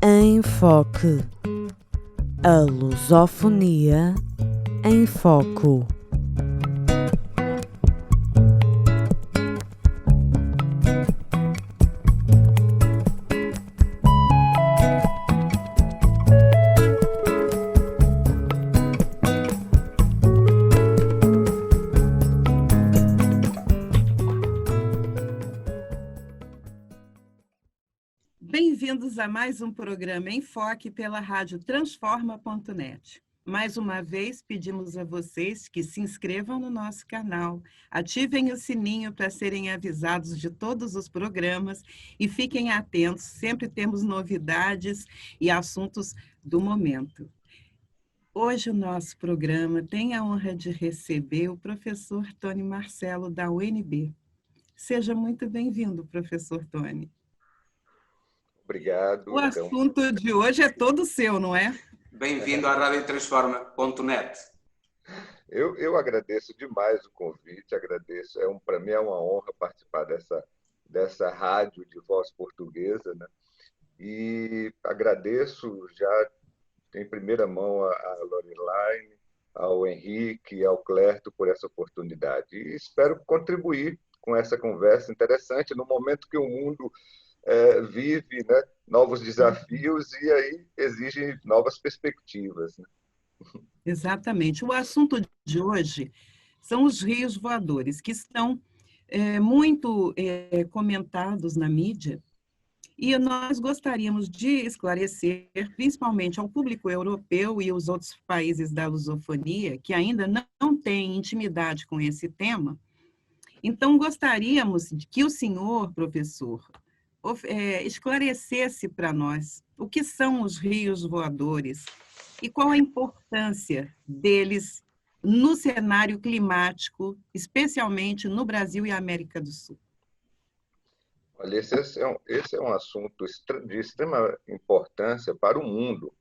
Em Foque. A lusofonia em foco. Bem-vindos a mais um programa em Foque pela rádio Transforma.net. Mais uma vez, pedimos a vocês que se inscrevam no nosso canal, ativem o sininho para serem avisados de todos os programas e fiquem atentos, sempre temos novidades e assuntos do momento. Hoje o nosso programa tem a honra de receber o professor Tony Marcelo, da UNB. Seja muito bem-vindo, professor Tony. Obrigado. O assunto de hoje é todo seu, não é? Bem-vindo à Rádio Transforma.net. Eu agradeço demais o convite, agradeço. Para mim é uma honra participar dessa rádio de voz portuguesa, né? E agradeço já em primeira mão a Lorelaine, ao Henrique e ao Clerto por essa oportunidade. E espero contribuir com essa conversa interessante no momento que o mundo vive, né, novos desafios e aí exigem novas perspectivas, né? Exatamente. O assunto de hoje são os rios voadores, que estão muito comentados na mídia, e nós gostaríamos de esclarecer, principalmente ao público europeu e os outros países da lusofonia, que ainda não têm intimidade com esse tema. Então, gostaríamos que o senhor, professor, esclarecesse para nós o que são os rios voadores e qual a importância deles no cenário climático, especialmente no Brasil e América do Sul. Olha, esse é um assunto de extrema importância para o mundo,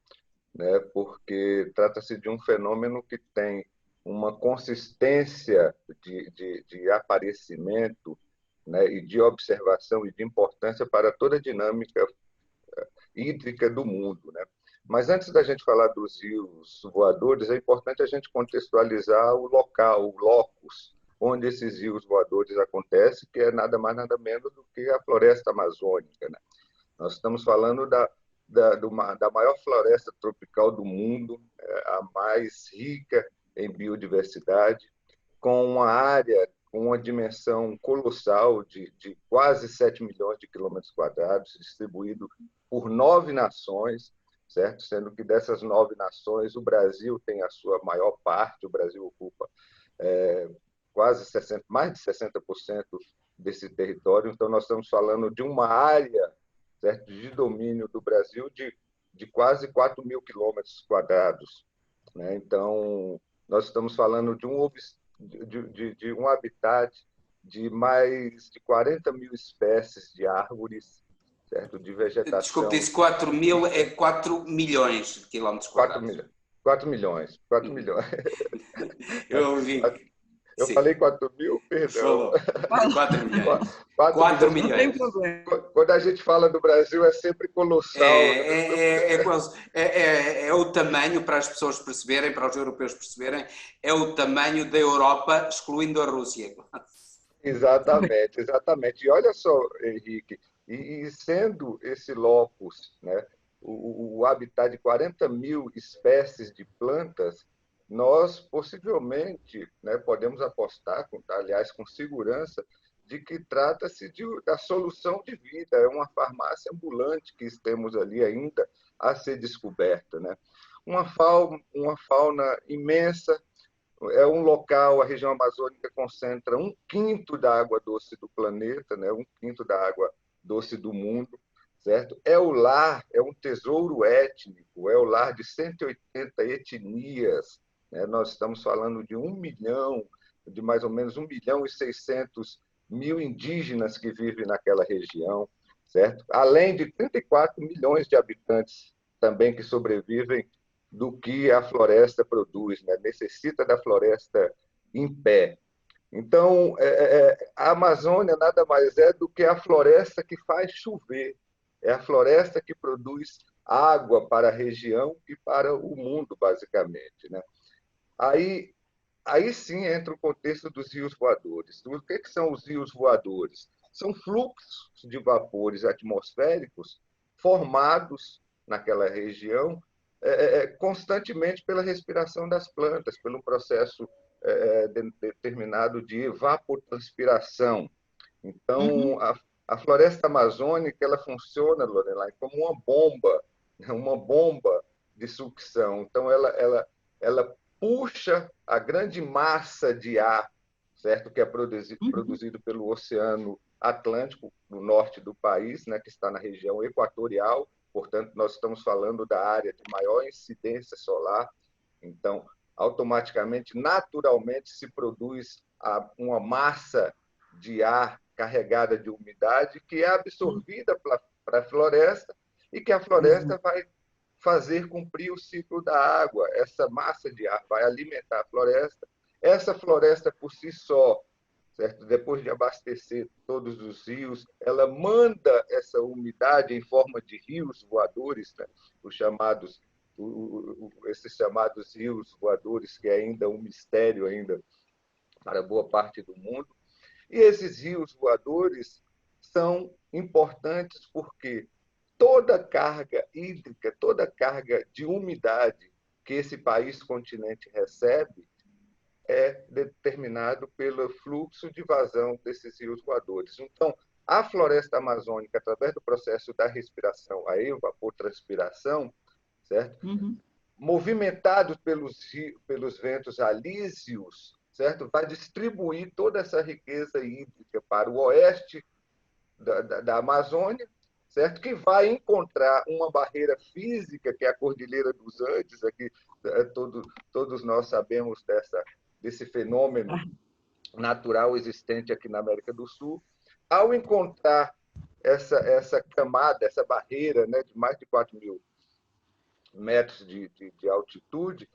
né? Porque trata-se de um fenômeno que tem uma consistência de aparecimento, né, e de observação e de importância para toda a dinâmica hídrica do mundo, né? Mas antes da gente falar dos rios voadores, é importante a gente contextualizar o local, o locus, onde esses rios voadores acontecem, que é nada mais nada menos do que a floresta amazônica, né? Nós estamos falando da maior floresta tropical do mundo, a mais rica em biodiversidade, com uma área com uma dimensão colossal de quase 7 milhões de quilômetros quadrados, distribuído por 9 nações, certo? Sendo que dessas 9 nações, o Brasil tem a sua maior parte, o Brasil ocupa mais de 60% desse território, então nós estamos falando de uma área, certo, de domínio do Brasil de quase 4 mil quilômetros quadrados, né? Então, nós estamos falando de um habitat de mais de 40 mil espécies de árvores, certo? De vegetação. Desculpe, disse 4 mil, é 4 milhões de quilómetros quadrados. 4 milhões. Eu ouvi. Eu falei 4 mil, perdão. Falou. 4 milhões. 4 milhões. Não tem problema. Quando a gente fala do Brasil, é sempre colossal. É o tamanho, para as pessoas perceberem, para os europeus perceberem, é o tamanho da Europa, excluindo a Rússia. Exatamente. E olha só, Henrique, e sendo esse locus, né, o habitat de 40 mil espécies de plantas, nós possivelmente, né, podemos apostar, aliás, com segurança, de que trata-se da solução de vida. É uma farmácia ambulante que temos ali ainda a ser descoberta, né? Uma fauna imensa. É um local, a região amazônica concentra 1/5 da água doce do planeta, né? 1/5 da água doce do mundo, certo? É o lar, é um tesouro étnico, é o lar de 180 etnias, né? Nós estamos falando de mais ou menos 1.600.000 indígenas que vivem naquela região, certo? Além de 34 milhões de habitantes também que sobrevivem do que a floresta produz, né? Necessita da floresta em pé. Então, a Amazônia nada mais é do que a floresta que faz chover, é a floresta que produz água para a região e para o mundo, basicamente, né? Aí sim entra o contexto dos rios voadores. O que são os rios voadores? São fluxos de vapores atmosféricos formados naquela região constantemente pela respiração das plantas, pelo processo determinado de evapotranspiração. Então, a floresta amazônica ela funciona, Lorelai, como uma bomba de sucção. Então, ela puxa a grande massa de ar, certo, que é produzido pelo Oceano Atlântico, no norte do país, né, que está na região equatorial. Portanto, nós estamos falando da área de maior incidência solar. Então, automaticamente, naturalmente, se produz uma massa de ar carregada de umidade que é absorvida para a floresta e que a floresta vai fazer cumprir o ciclo da água. Essa massa de ar vai alimentar a floresta. Essa floresta, por si só, certo? Depois de abastecer todos os rios, ela manda essa umidade em forma de rios voadores, né? Esses chamados rios voadores, que é ainda um mistério ainda para boa parte do mundo. E esses rios voadores são importantes porque toda carga hídrica, toda carga de umidade que esse país continente recebe é determinado pelo fluxo de vazão desses rios voadores. Então, a floresta amazônica, através do processo da respiração, a evapotranspiração, certo? Movimentado pelos ventos alísios, certo? Vai distribuir toda essa riqueza hídrica para o oeste da Amazônia, certo? Que vai encontrar uma barreira física, que é a Cordilheira dos Andes, aqui todos nós sabemos desse fenômeno natural existente aqui na América do Sul. Ao encontrar essa camada, essa barreira, né, de mais de 4.000 metros de altitude,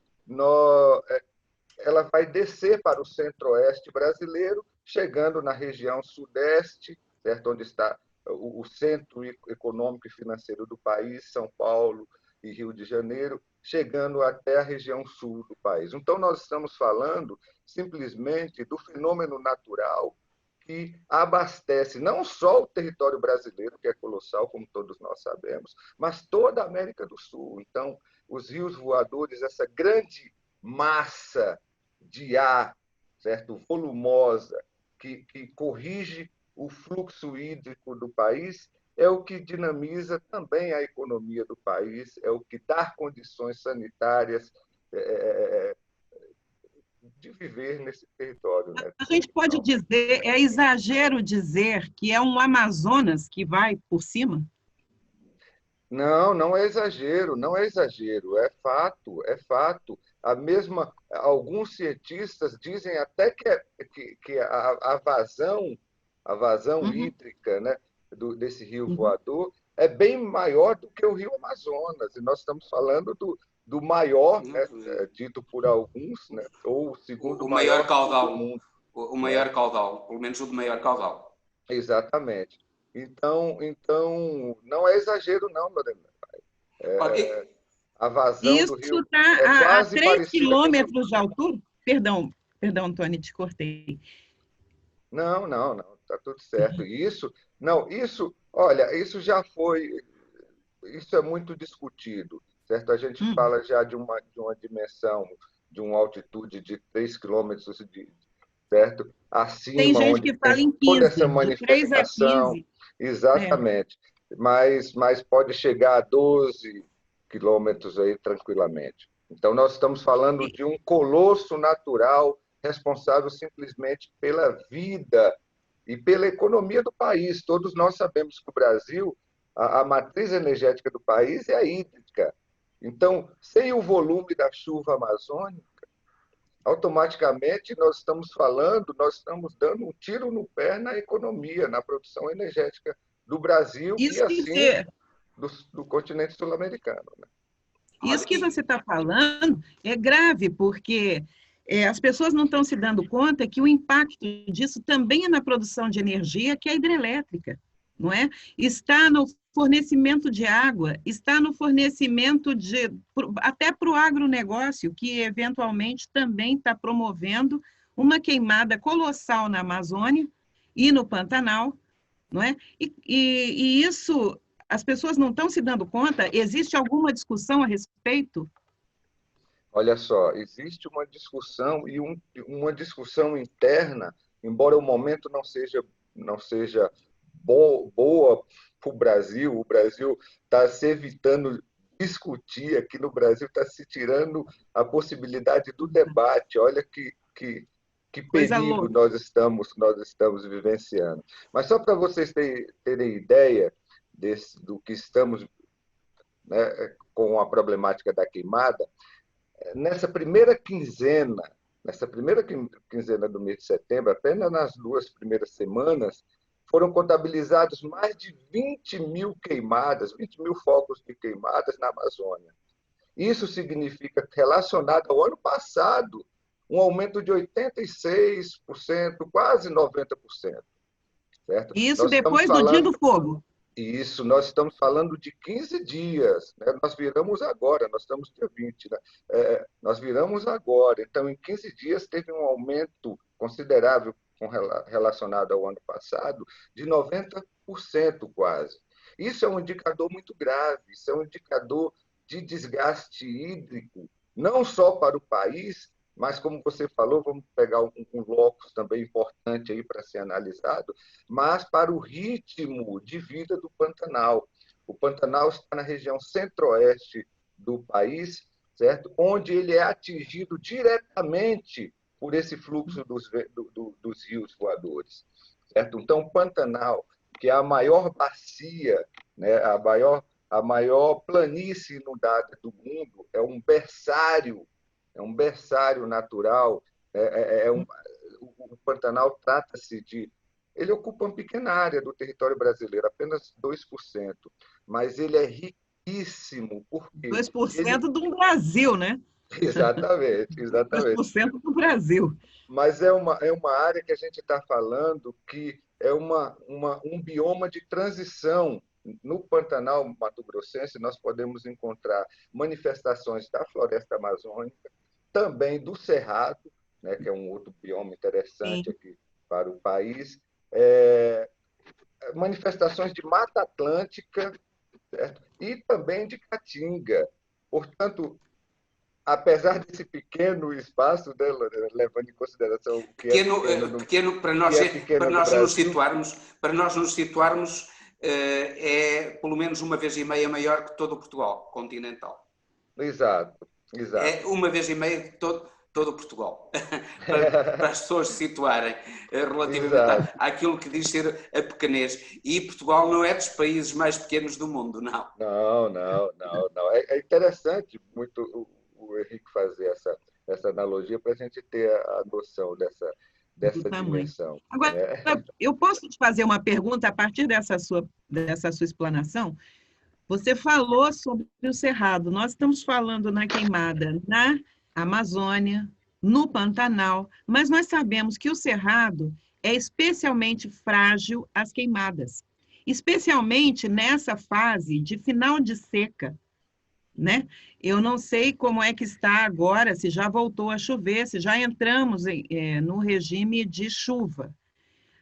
ela vai descer para o centro-oeste brasileiro, chegando na região sudeste, certo? Onde está o centro econômico e financeiro do país, São Paulo e Rio de Janeiro, chegando até a região sul do país. Então, nós estamos falando simplesmente do fenômeno natural que abastece não só o território brasileiro, que é colossal, como todos nós sabemos, mas toda a América do Sul. Então, os rios voadores, essa grande massa de ar, certo, volumosa, que corrige o fluxo hídrico do país, é o que dinamiza também a economia do país, é o que dá condições sanitárias de viver nesse território. Né? A gente pode dizer, é exagero dizer que é um Amazonas que vai por cima? Não, não é exagero, não é exagero, é fato, é fato. Alguns cientistas dizem até que a vazão hídrica, né, desse rio voador é bem maior do que o rio Amazonas. E nós estamos falando do maior, né, dito por alguns, né, ou o segundo maior caudal do mundo. O maior caudal, pelo menos o de maior caudal. Exatamente. Então não é exagero, não, Lorena. A vazão Isso do rio está a 3 quilômetros de altura? Perdão, Antônio, te cortei. Não, está tudo certo. Olha, isso já foi, isso é muito discutido, certo? A gente fala já de uma dimensão, de uma altitude de 3 quilômetros, certo? Acima, tem gente que fala em 15, toda essa manifestação, de 3 a 15. Exatamente. Mas pode chegar a 12 quilômetros aí tranquilamente. Então, nós estamos falando de um colosso natural responsável simplesmente pela vida e pela economia do país. Todos nós sabemos que o Brasil, a matriz energética do país é a hídrica. Então, sem o volume da chuva amazônica, automaticamente nós estamos dando um tiro no pé na economia, na produção energética do Brasil e assim do continente sul-americano. Né? Isso que você está falando é grave, porque as pessoas não estão se dando conta que o impacto disso também é na produção de energia, que é a hidrelétrica, não é? Está no fornecimento de água, está no fornecimento até para o agronegócio, que eventualmente também está promovendo uma queimada colossal na Amazônia e no Pantanal, não é? E isso, as pessoas não estão se dando conta? Existe alguma discussão a respeito? Olha só, existe uma discussão e uma discussão interna, embora o momento não seja boa para o Brasil está se evitando discutir, aqui no Brasil está se tirando a possibilidade do debate. Olha que Coisa perigo louca. nós estamos vivenciando. Mas só para vocês terem ideia do que estamos, né, com a problemática da queimada, nessa primeira quinzena do mês de setembro, apenas nas 2 primeiras semanas, foram contabilizados mais de 20 mil queimadas, 20 mil focos de queimadas na Amazônia. Isso significa, relacionado ao ano passado, um aumento de 86%, quase 90%. Certo? Isso depois do Dia do Fogo. Isso, nós estamos falando de 15 dias, né? Nós viramos agora, nós estamos dia 20, né? Nós viramos agora, então em 15 dias teve um aumento considerável relacionado ao ano passado, de 90% quase. Isso é um indicador muito grave, isso é um indicador de desgaste hídrico, não só para o país, mas, como você falou, vamos pegar um locus também importante aí para ser analisado, mas para o ritmo de vida do Pantanal. O Pantanal está na região centro-oeste do país, certo? Onde ele é atingido diretamente por esse fluxo dos rios voadores. Certo? Então, o Pantanal, que é a maior bacia, né, a maior planície inundada do mundo, é um berçário natural. O Pantanal trata-se de... Ele ocupa uma pequena área do território brasileiro, apenas 2%, mas ele é riquíssimo. Porque 2% do Brasil, né? Exatamente. 2% do Brasil. Mas é uma área que a gente está falando que é um bioma de transição. No Pantanal mato-grossense, nós podemos encontrar manifestações da floresta amazônica, também do Cerrado, né, que é um outro bioma interessante aqui para o país, manifestações de Mata Atlântica, certo? E também de Caatinga. Portanto, apesar desse pequeno espaço, né, levando em consideração o que pequeno para nós nos situarmos, é pelo menos uma vez e meia maior que todo o Portugal continental. Exato. É uma vez e meia de todo o Portugal, para as pessoas se situarem relativamente àquilo que diz ser a pequenez. E Portugal não é dos países mais pequenos do mundo, não. Não. É interessante muito o Henrique fazer essa analogia para a gente ter a noção dessa dimensão. Agora, eu posso te fazer uma pergunta a partir dessa sua explanação? Você falou sobre o Cerrado. Nós estamos falando na queimada na Amazônia, no Pantanal, mas nós sabemos que o Cerrado é especialmente frágil às queimadas, especialmente nessa fase de final de seca, né? Eu não sei como é que está agora, se já voltou a chover, se já entramos no regime de chuva.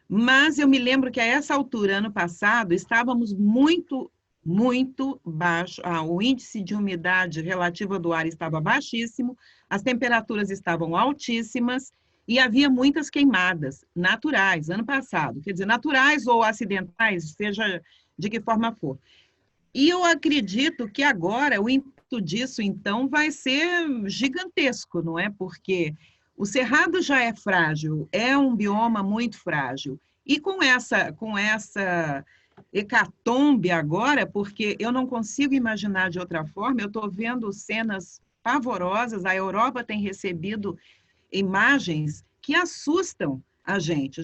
Mas eu me lembro que a essa altura, ano passado, estávamos muito baixo, o índice de umidade relativa do ar estava baixíssimo, as temperaturas estavam altíssimas e havia muitas queimadas naturais, ano passado. Quer dizer, naturais ou acidentais, seja de que forma for. E eu acredito que agora o impacto disso, então, vai ser gigantesco, não é? Porque o Cerrado já é frágil, é um bioma muito frágil. E com essa hecatombe agora, porque eu não consigo imaginar de outra forma, eu estou vendo cenas pavorosas, a Europa tem recebido imagens que assustam a gente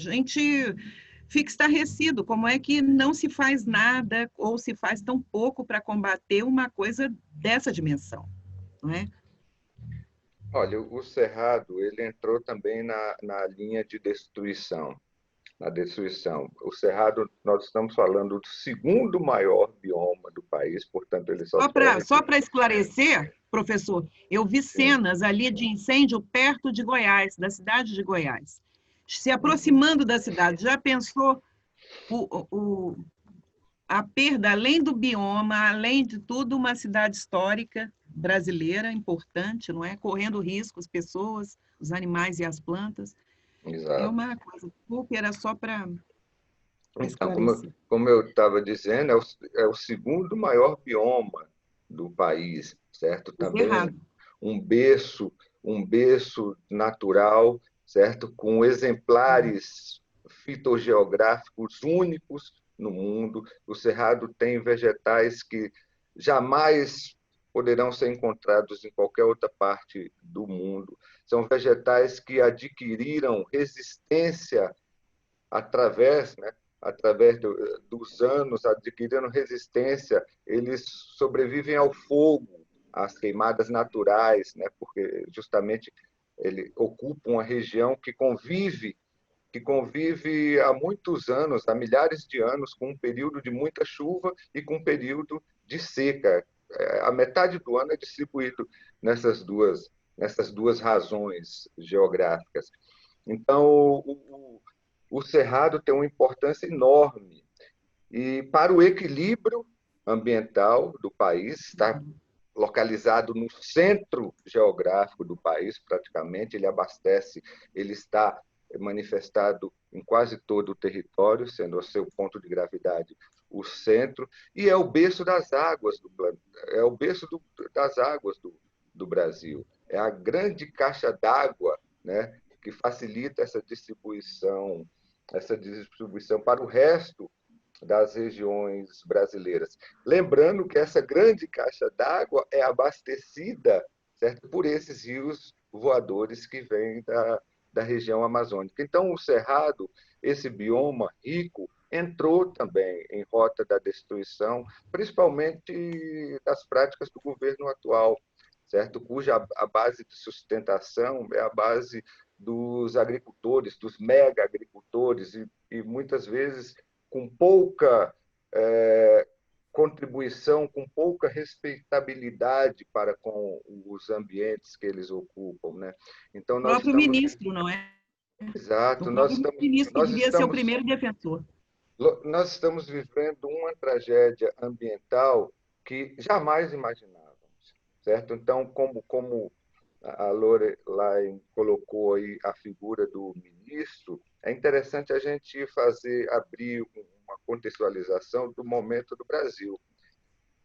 fica estarrecido, como é que não se faz nada ou se faz tão pouco para combater uma coisa dessa dimensão, não é? Olha, o Cerrado ele entrou também na linha de destruição. na destruição. O Cerrado, nós estamos falando do segundo maior bioma do país, portanto, ele Só para esclarecer, professor, eu vi cenas ali de incêndio perto de Goiás, da cidade de Goiás. Se aproximando da cidade, já pensou a perda, além do bioma, além de tudo, uma cidade histórica brasileira importante, não é? Correndo risco as pessoas, os animais e as plantas. Exato. É uma coisa, era só para então, como eu estava dizendo, é o segundo maior bioma do país, certo? Também um berço natural, certo? Com exemplares fitogeográficos únicos no mundo. O Cerrado tem vegetais que jamais poderão ser encontrados em qualquer outra parte do mundo. São vegetais que adquiriram resistência através dos anos, adquirindo resistência, eles sobrevivem ao fogo, às queimadas naturais, né? Porque justamente ele ocupa uma região que convive há muitos anos, há milhares de anos, com um período de muita chuva e com um período de seca. A metade do ano é distribuído nessas duas razões geográficas. Então, o Cerrado tem uma importância enorme e para o equilíbrio ambiental do país, está localizado no centro geográfico do país, praticamente, ele está manifestado em quase todo o território, sendo o seu ponto de gravidade o centro, e é o berço das águas do planeta, é o berço das águas do Brasil. É a grande caixa d'água, né, que facilita essa distribuição para o resto das regiões brasileiras. Lembrando que essa grande caixa d'água é abastecida, certo, por esses rios voadores que vêm da região amazônica. Então, o Cerrado, esse bioma rico, entrou também em rota da destruição, principalmente das práticas do governo atual, certo? Cuja a base de sustentação é a base dos agricultores, dos mega agricultores, e muitas vezes com pouca contribuição, com pouca respeitabilidade para com os ambientes que eles ocupam, né? Então o próprio ministro, não é? Exato. O próprio ministro devia ser o primeiro defensor. Nós estamos vivendo uma tragédia ambiental que jamais imaginávamos, certo? Então, como a Lorelai colocou aí a figura do ministro, é interessante a gente abrir uma contextualização do momento do Brasil,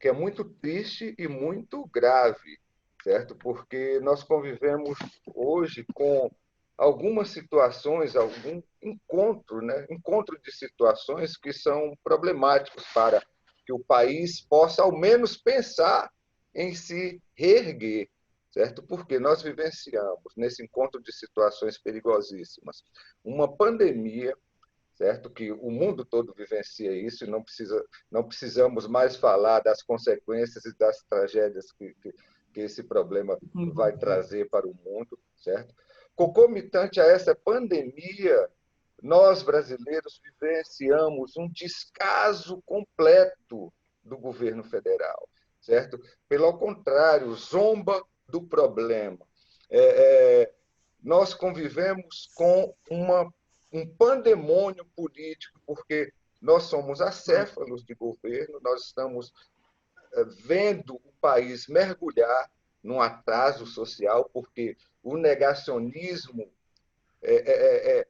que é muito triste e muito grave, certo? Porque nós convivemos hoje com algumas situações, algum encontro, né? Encontro de situações que são problemáticos para que o país possa, ao menos, pensar em se reerguer, certo? Porque nós vivenciamos, nesse encontro de situações perigosíssimas, uma pandemia, certo? Que o mundo todo vivencia isso e não precisamos mais falar das consequências e das tragédias que esse problema vai trazer para o mundo, certo? Concomitante a essa pandemia, nós brasileiros vivenciamos um descaso completo do governo federal, certo? Pelo contrário, zomba do problema. Nós convivemos com um pandemônio político, porque nós somos acéfalos de governo, nós estamos vendo o país mergulhar num atraso social, porque o negacionismo é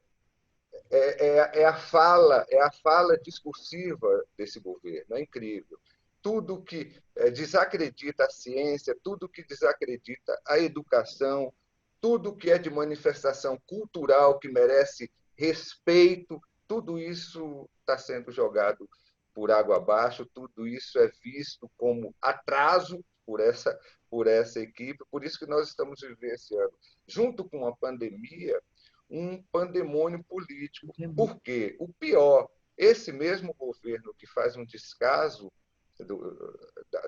a fala discursiva desse governo, é incrível. Tudo que desacredita a ciência, tudo que desacredita a educação, tudo que é de manifestação cultural que merece respeito, tudo isso está sendo jogado por água abaixo, tudo isso é visto como atraso por essa equipe, por isso que nós estamos vivenciando, junto com a pandemia, um pandemônio político. Por quê? O pior, esse mesmo governo que faz um descaso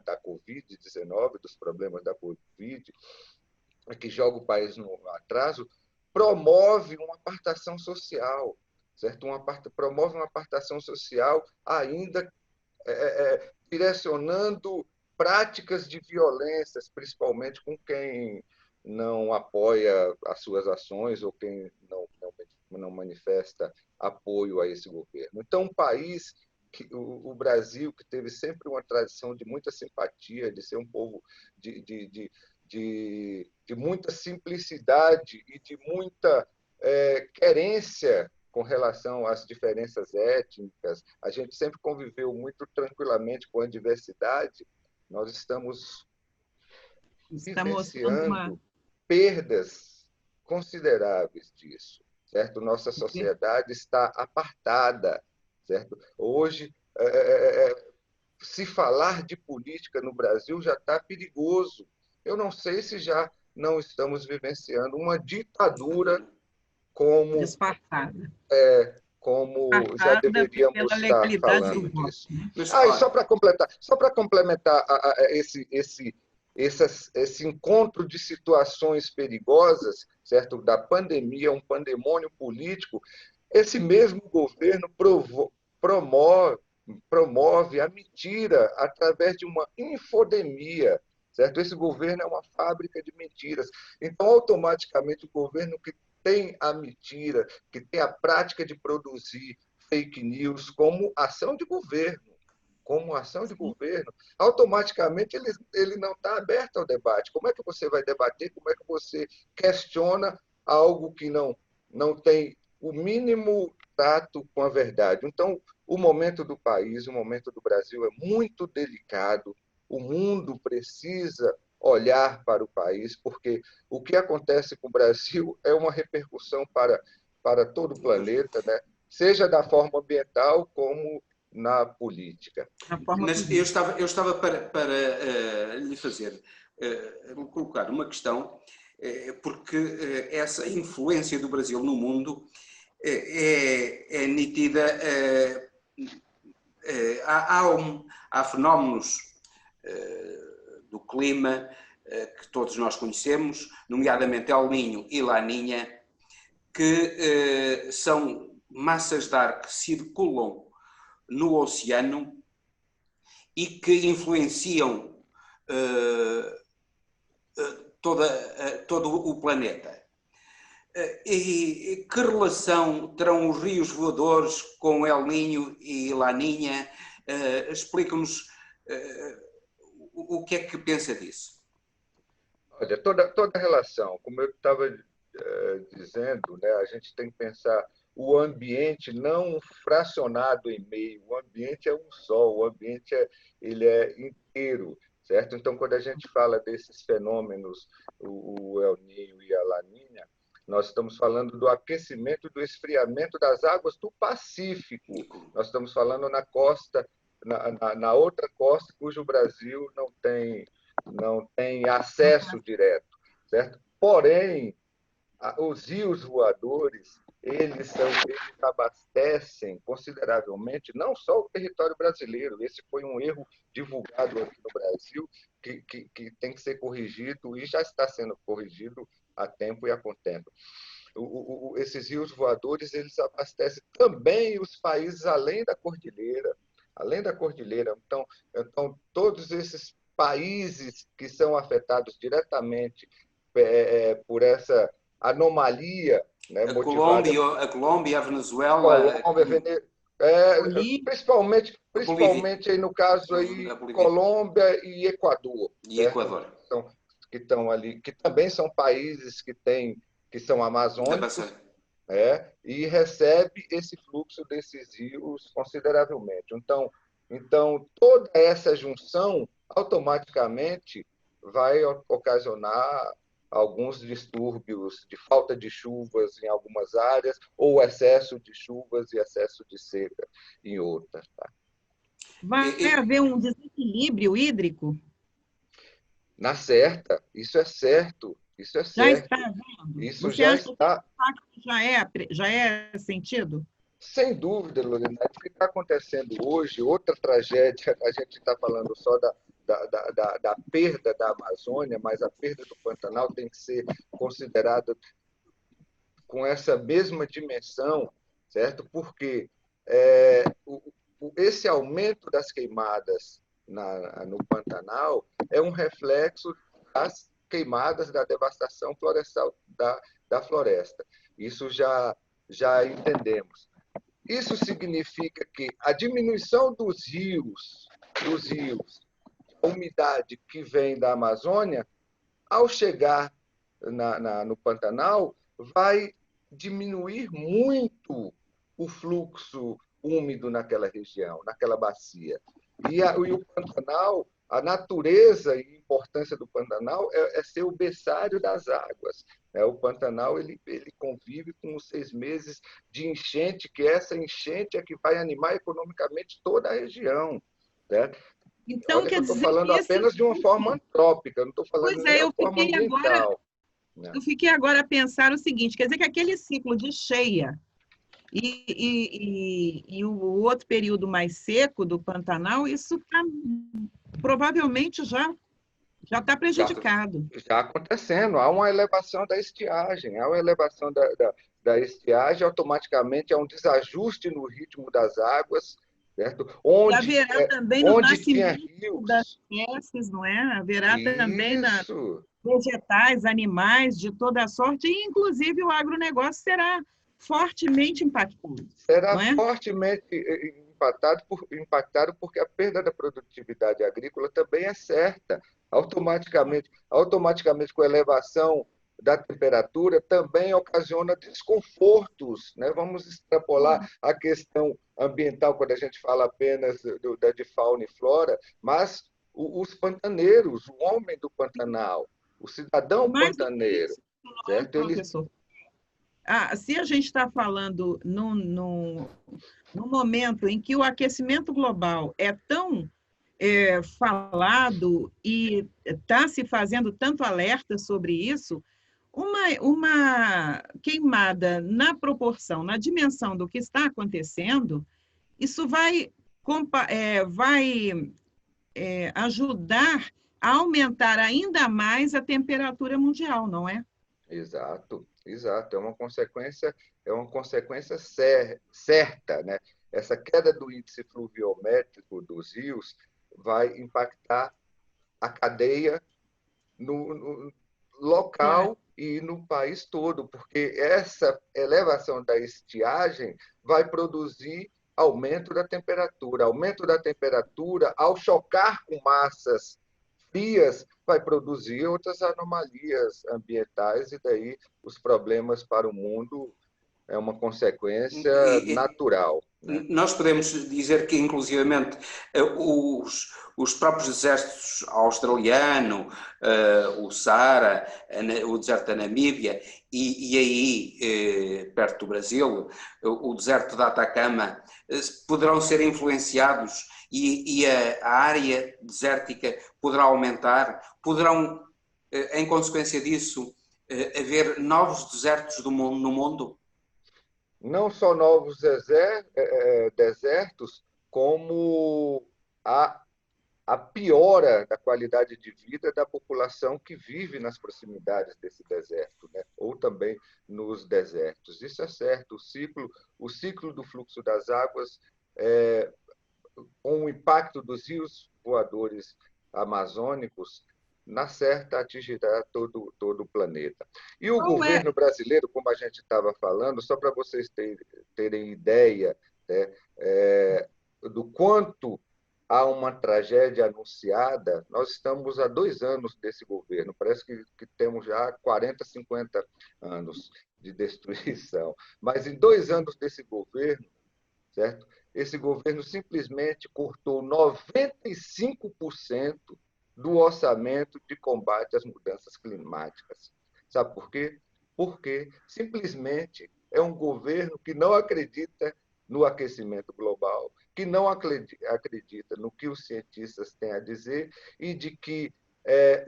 da Covid-19, dos problemas da Covid, que joga o país no atraso, promove uma apartação social, certo? Promove uma apartação social ainda direcionando práticas de violências, principalmente com quem não apoia as suas ações ou quem não manifesta apoio a esse governo. Então, um país, o Brasil, que teve sempre uma tradição de muita simpatia, de ser um povo de muita simplicidade e de muita querência com relação às diferenças étnicas, a gente sempre conviveu muito tranquilamente com a diversidade, nós estamos vivenciando perdas consideráveis disso, certo? Nossa sociedade está apartada, certo? Hoje, se falar de política no Brasil já está perigoso. Eu não sei se já não estamos vivenciando uma ditadura como disfarçada. Como já deveríamos estar falando disso. E só para complementar esse encontro de situações perigosas, certo? Da pandemia, um pandemônio político, esse mesmo governo promove a mentira através de uma infodemia, certo? Esse governo é uma fábrica de mentiras. Então, automaticamente, o governo que tem a mentira, que tem a prática de produzir fake news como ação de governo, automaticamente ele não está aberto ao debate. Como é que você vai debater? Como é que você questiona algo que não tem o mínimo tato com a verdade? Então, o momento do país, o momento do Brasil é muito delicado. O mundo precisa olhar para o país, porque o que acontece com o Brasil é uma repercussão para todo o planeta, né? Seja da forma ambiental como na política. Mas eu estava para lhe fazer, colocar uma questão, porque essa influência do Brasil no mundo é nítida. Há fenómenos do clima que todos nós conhecemos, nomeadamente El Niño e Laninha, que são massas de ar que circulam no oceano e que influenciam todo o planeta. E que relação terão os rios voadores com El Niño e Laninha? Explica-nos o que é que pensa disso. Olha, toda relação, como eu estava dizendo, né, a gente tem que pensar o ambiente não fracionado em meio, o ambiente é um só, o ambiente ele é inteiro, certo? Então, quando a gente fala desses fenômenos, o El Niño e a Laninha, nós estamos falando do aquecimento, do esfriamento das águas do Pacífico. Nós estamos falando na costa, na outra costa, cujo Brasil não tem acesso direto, certo? Porém, os rios voadores, eles abastecem consideravelmente não só o território brasileiro. Esse foi um erro divulgado aqui no Brasil que tem que ser corrigido e já está sendo corrigido a tempo e a contento. Esses rios voadores, eles abastecem também os países além da cordilheira. Então, todos esses países que são afetados diretamente por essa anomalia, né, a Colômbia, a Venezuela, principalmente aí no caso aí Colômbia e Equador, que estão ali, que também são países que são amazônicos, e recebe esse fluxo desses rios consideravelmente. Então toda essa junção automaticamente vai ocasionar alguns distúrbios de falta de chuvas em algumas áreas, ou excesso de chuvas e excesso de seca em outras. Tá? Vai haver um desequilíbrio hídrico? Na certa, isso é certo. Já está havendo? Isso Você acha que já é sentido? Sem dúvida, Lorena. O que está acontecendo hoje, outra tragédia, a gente está falando só da perda da Amazônia, mas a perda do Pantanal tem que ser considerada com essa mesma dimensão, certo? Porque esse aumento das queimadas no Pantanal é um reflexo das queimadas, da devastação florestal da floresta. Isso já entendemos. Isso significa que a diminuição dos rios, a umidade que vem da Amazônia, ao chegar no Pantanal, vai diminuir muito o fluxo úmido naquela região, naquela bacia. E o Pantanal, a natureza e a importância do Pantanal é ser o berçário das águas. O Pantanal ele convive com os 6 meses de enchente, que essa enchente é que vai animar economicamente toda a região. Né? Então, Olha que quer eu estou dizer falando que apenas de uma forma antrópica, não estou falando pois nem é, da forma ambiental. eu fiquei agora a pensar o seguinte, quer dizer que aquele ciclo de cheia e o outro período mais seco do Pantanal, isso provavelmente já está prejudicado. Já acontecendo, há uma elevação da estiagem, da estiagem, automaticamente há um desajuste no ritmo das águas, certo? E haverá também no onde tinha nascimento rios. das espécies, não é? Haverá também Isso. Vegetais, animais de toda a sorte, e inclusive o agronegócio será fortemente impactado. Será não é? fortemente impactado porque a perda da produtividade agrícola também é certa. Automaticamente com a elevação da temperatura, também ocasiona desconfortos. Né? Vamos extrapolar a questão ambiental quando a gente fala apenas de fauna e flora, mas os pantaneiros, o homem do Pantanal, o cidadão pantaneiro, certo? Professor? Se a gente está falando num momento em que o aquecimento global é tão falado e está se fazendo tanto alerta sobre isso, uma queimada na proporção, na dimensão do que está acontecendo, isso vai ajudar a aumentar ainda mais a temperatura mundial, não é? Exato. É uma consequência certa, né? Essa queda do índice fluviométrico dos rios vai impactar a cadeia no local e no país todo, porque essa elevação da estiagem vai produzir aumento da temperatura. Aumento da temperatura, ao chocar com massas frias, vai produzir outras anomalias ambientais, e daí os problemas para o mundo é uma consequência natural. Né? Nós podemos dizer que, inclusivamente, os próprios desertos australiano, o Saara, o deserto da Namíbia e aí, perto do Brasil, o deserto da Atacama, poderão ser influenciados e a área desértica poderá aumentar, poderão, em consequência disso, haver novos desertos no mundo? Não só novos desertos, como a piora da qualidade de vida da população que vive nas proximidades desse deserto, né? Ou também nos desertos. Isso é certo. O ciclo do fluxo das águas, com o impacto dos rios voadores amazônicos, na certa atingirá todo o planeta. E o governo brasileiro, como a gente estava falando, só para vocês terem ideia, né, do quanto há uma tragédia anunciada, nós estamos há 2 anos desse governo, parece que temos já 40, 50 anos de destruição. Mas em 2 anos desse governo, certo? Esse governo simplesmente cortou 95% do orçamento de combate às mudanças climáticas. Sabe por quê? Porque simplesmente é um governo que não acredita no aquecimento global, que não acredita no que os cientistas têm a dizer e de que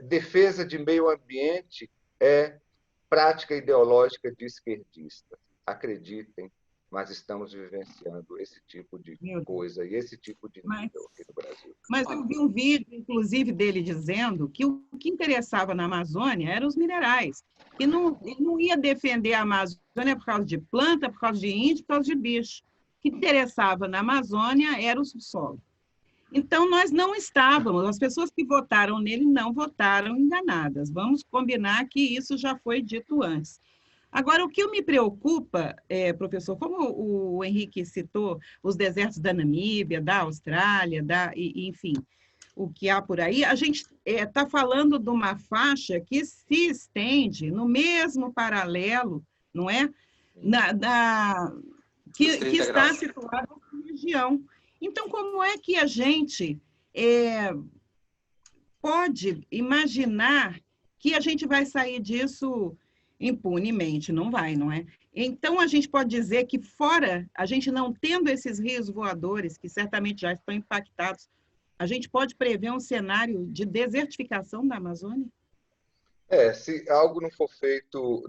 defesa de meio ambiente é prática ideológica de esquerdistas. Acreditem, mas estamos vivenciando esse tipo de Meu Deus. coisa e esse tipo de nível aqui no Brasil. Mas eu vi um vídeo, inclusive, dele dizendo que o que interessava na Amazônia eram os minerais, que ele não ia defender a Amazônia por causa de planta, por causa de índio, por causa de bicho. O que interessava na Amazônia era o subsolo. Então, nós não estávamos, as pessoas que votaram nele não votaram enganadas. Vamos combinar que isso já foi dito antes. Agora, o que me preocupa, professor, como o Henrique citou, os desertos da Namíbia, da Austrália, enfim, o que há por aí, a gente está falando de uma faixa que se estende no mesmo paralelo, não é? Que está situada na região. Então, como é que a gente pode imaginar que a gente vai sair disso impunemente? Não vai, não é? Então, a gente pode dizer que fora, a gente não tendo esses rios voadores, que certamente já estão impactados, a gente pode prever um cenário de desertificação da Amazônia? Se algo não for feito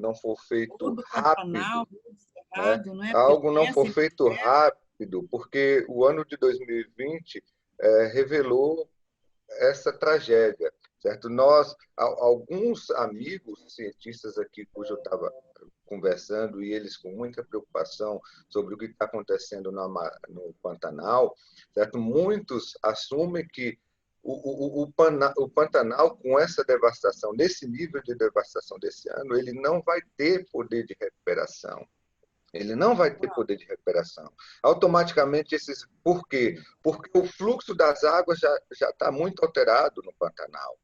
rápido, né? algo não for feito rápido, porque o ano de 2020 revelou essa tragédia, certo? Alguns amigos cientistas aqui, cujo eu estava conversando, e eles com muita preocupação sobre o que está acontecendo no Pantanal, certo? Muitos assumem que o Pantanal, com essa devastação, nesse nível de devastação desse ano, ele não vai ter poder de recuperação. Ele não vai ter poder de recuperação. Automaticamente, por quê? Porque o fluxo das águas já está muito alterado no Pantanal,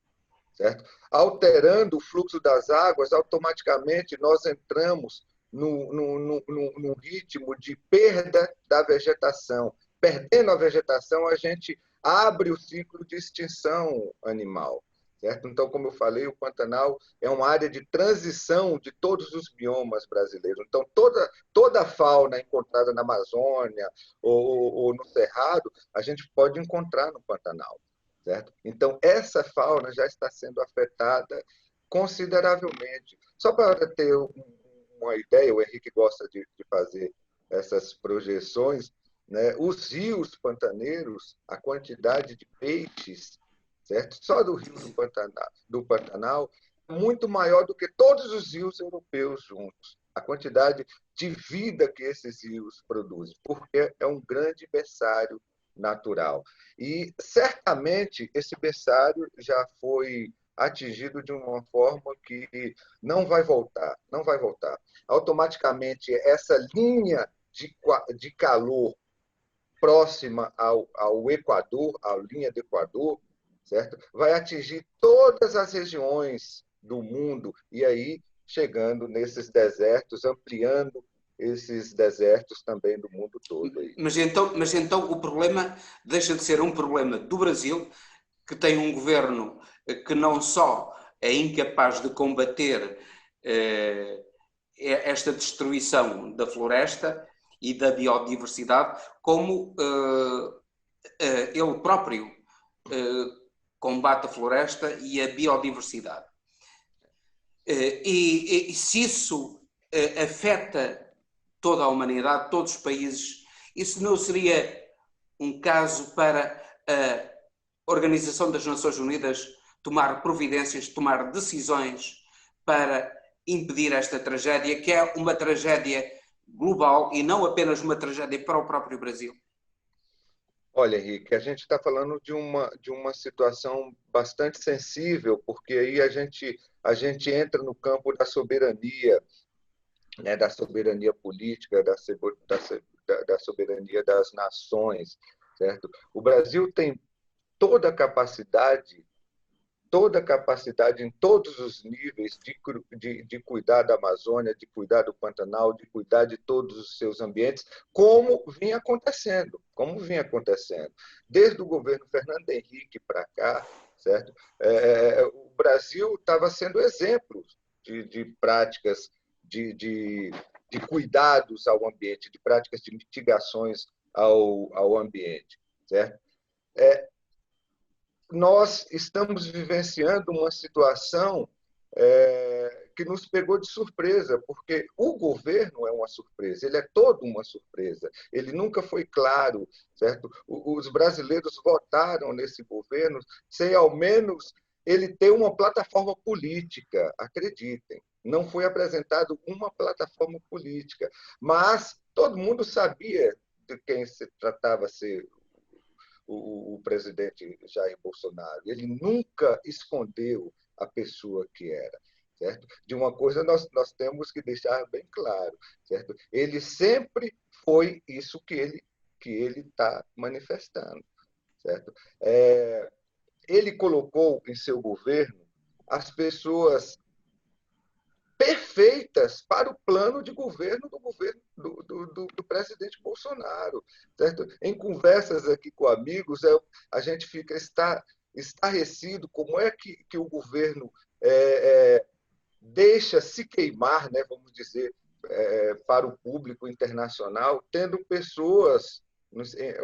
certo? Alterando o fluxo das águas, automaticamente nós entramos num ritmo de perda da vegetação. Perdendo a vegetação, a gente abre o ciclo de extinção animal. Certo? Então, como eu falei, o Pantanal é uma área de transição de todos os biomas brasileiros. Então, toda a fauna encontrada na Amazônia ou no Cerrado, a gente pode encontrar no Pantanal. Certo? Então, essa fauna já está sendo afetada consideravelmente. Só para ter uma ideia, o Henrique gosta de fazer essas projeções, né? Os rios pantaneiros, a quantidade de peixes, certo? Só do rio do Pantanal é muito maior do que todos os rios europeus juntos. A quantidade de vida que esses rios produzem, porque é um grande berçário natural. E, certamente, esse berçário já foi atingido de uma forma que não vai voltar, não vai voltar. Automaticamente, essa linha de calor próxima ao Equador, à linha do Equador, certo? Vai atingir todas as regiões do mundo e aí chegando nesses desertos, ampliando esses desertos também do mundo todo. Aí. Mas então o problema deixa de ser um problema do Brasil, que tem um governo que não só é incapaz de combater esta destruição da floresta e da biodiversidade, como ele próprio combate a floresta e a biodiversidade. E se isso afeta toda a humanidade, todos os países, isso não seria um caso para a Organização das Nações Unidas tomar providências, tomar decisões para impedir esta tragédia, que é uma tragédia global e não apenas uma tragédia para o próprio Brasil? Olha, Henrique, a gente está falando de uma situação bastante sensível, porque aí a gente entra no campo da soberania, né, da soberania política, da soberania das nações, certo? O Brasil tem toda a capacidade em todos os níveis de cuidar da Amazônia, de cuidar do Pantanal, de cuidar de todos os seus ambientes, como vinha acontecendo. Desde o governo Fernando Henrique para cá, certo? O Brasil estava sendo exemplo de práticas de cuidados ao ambiente, de práticas de mitigações ao ambiente, certo? Nós estamos vivenciando uma situação que nos pegou de surpresa, porque o governo é uma surpresa, ele é todo uma surpresa, ele nunca foi claro, certo? Os brasileiros votaram nesse governo sem, ao menos, ele ter uma plataforma política, acreditem. Não foi apresentado uma plataforma política, mas todo mundo sabia de quem se tratava ser o presidente Jair Bolsonaro. Ele nunca escondeu a pessoa que era. Certo? De uma coisa nós temos que deixar bem claro. Certo? Ele sempre foi isso que ele está manifestando. Certo? Ele colocou em seu governo as pessoas perfeitas para o plano de governo do presidente Bolsonaro. Certo? Em conversas aqui com amigos, a gente fica estarrecido como é que o governo deixa se queimar, né, vamos dizer, para o público internacional, tendo pessoas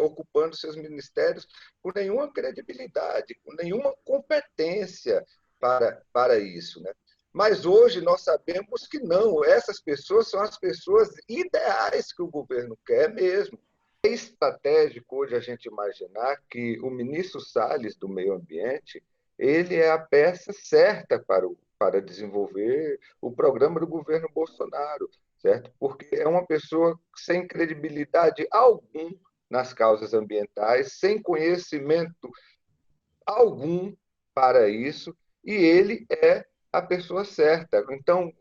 ocupando seus ministérios com nenhuma credibilidade, com nenhuma competência para isso. Né? Mas hoje nós sabemos que não, essas pessoas são as pessoas ideais que o governo quer mesmo. É estratégico hoje a gente imaginar que o ministro Salles do Meio Ambiente ele é a peça certa para desenvolver o programa do governo Bolsonaro, certo? Porque é uma pessoa sem credibilidade algum nas causas ambientais, sem conhecimento algum para isso, e ele é a pessoa certa. Então,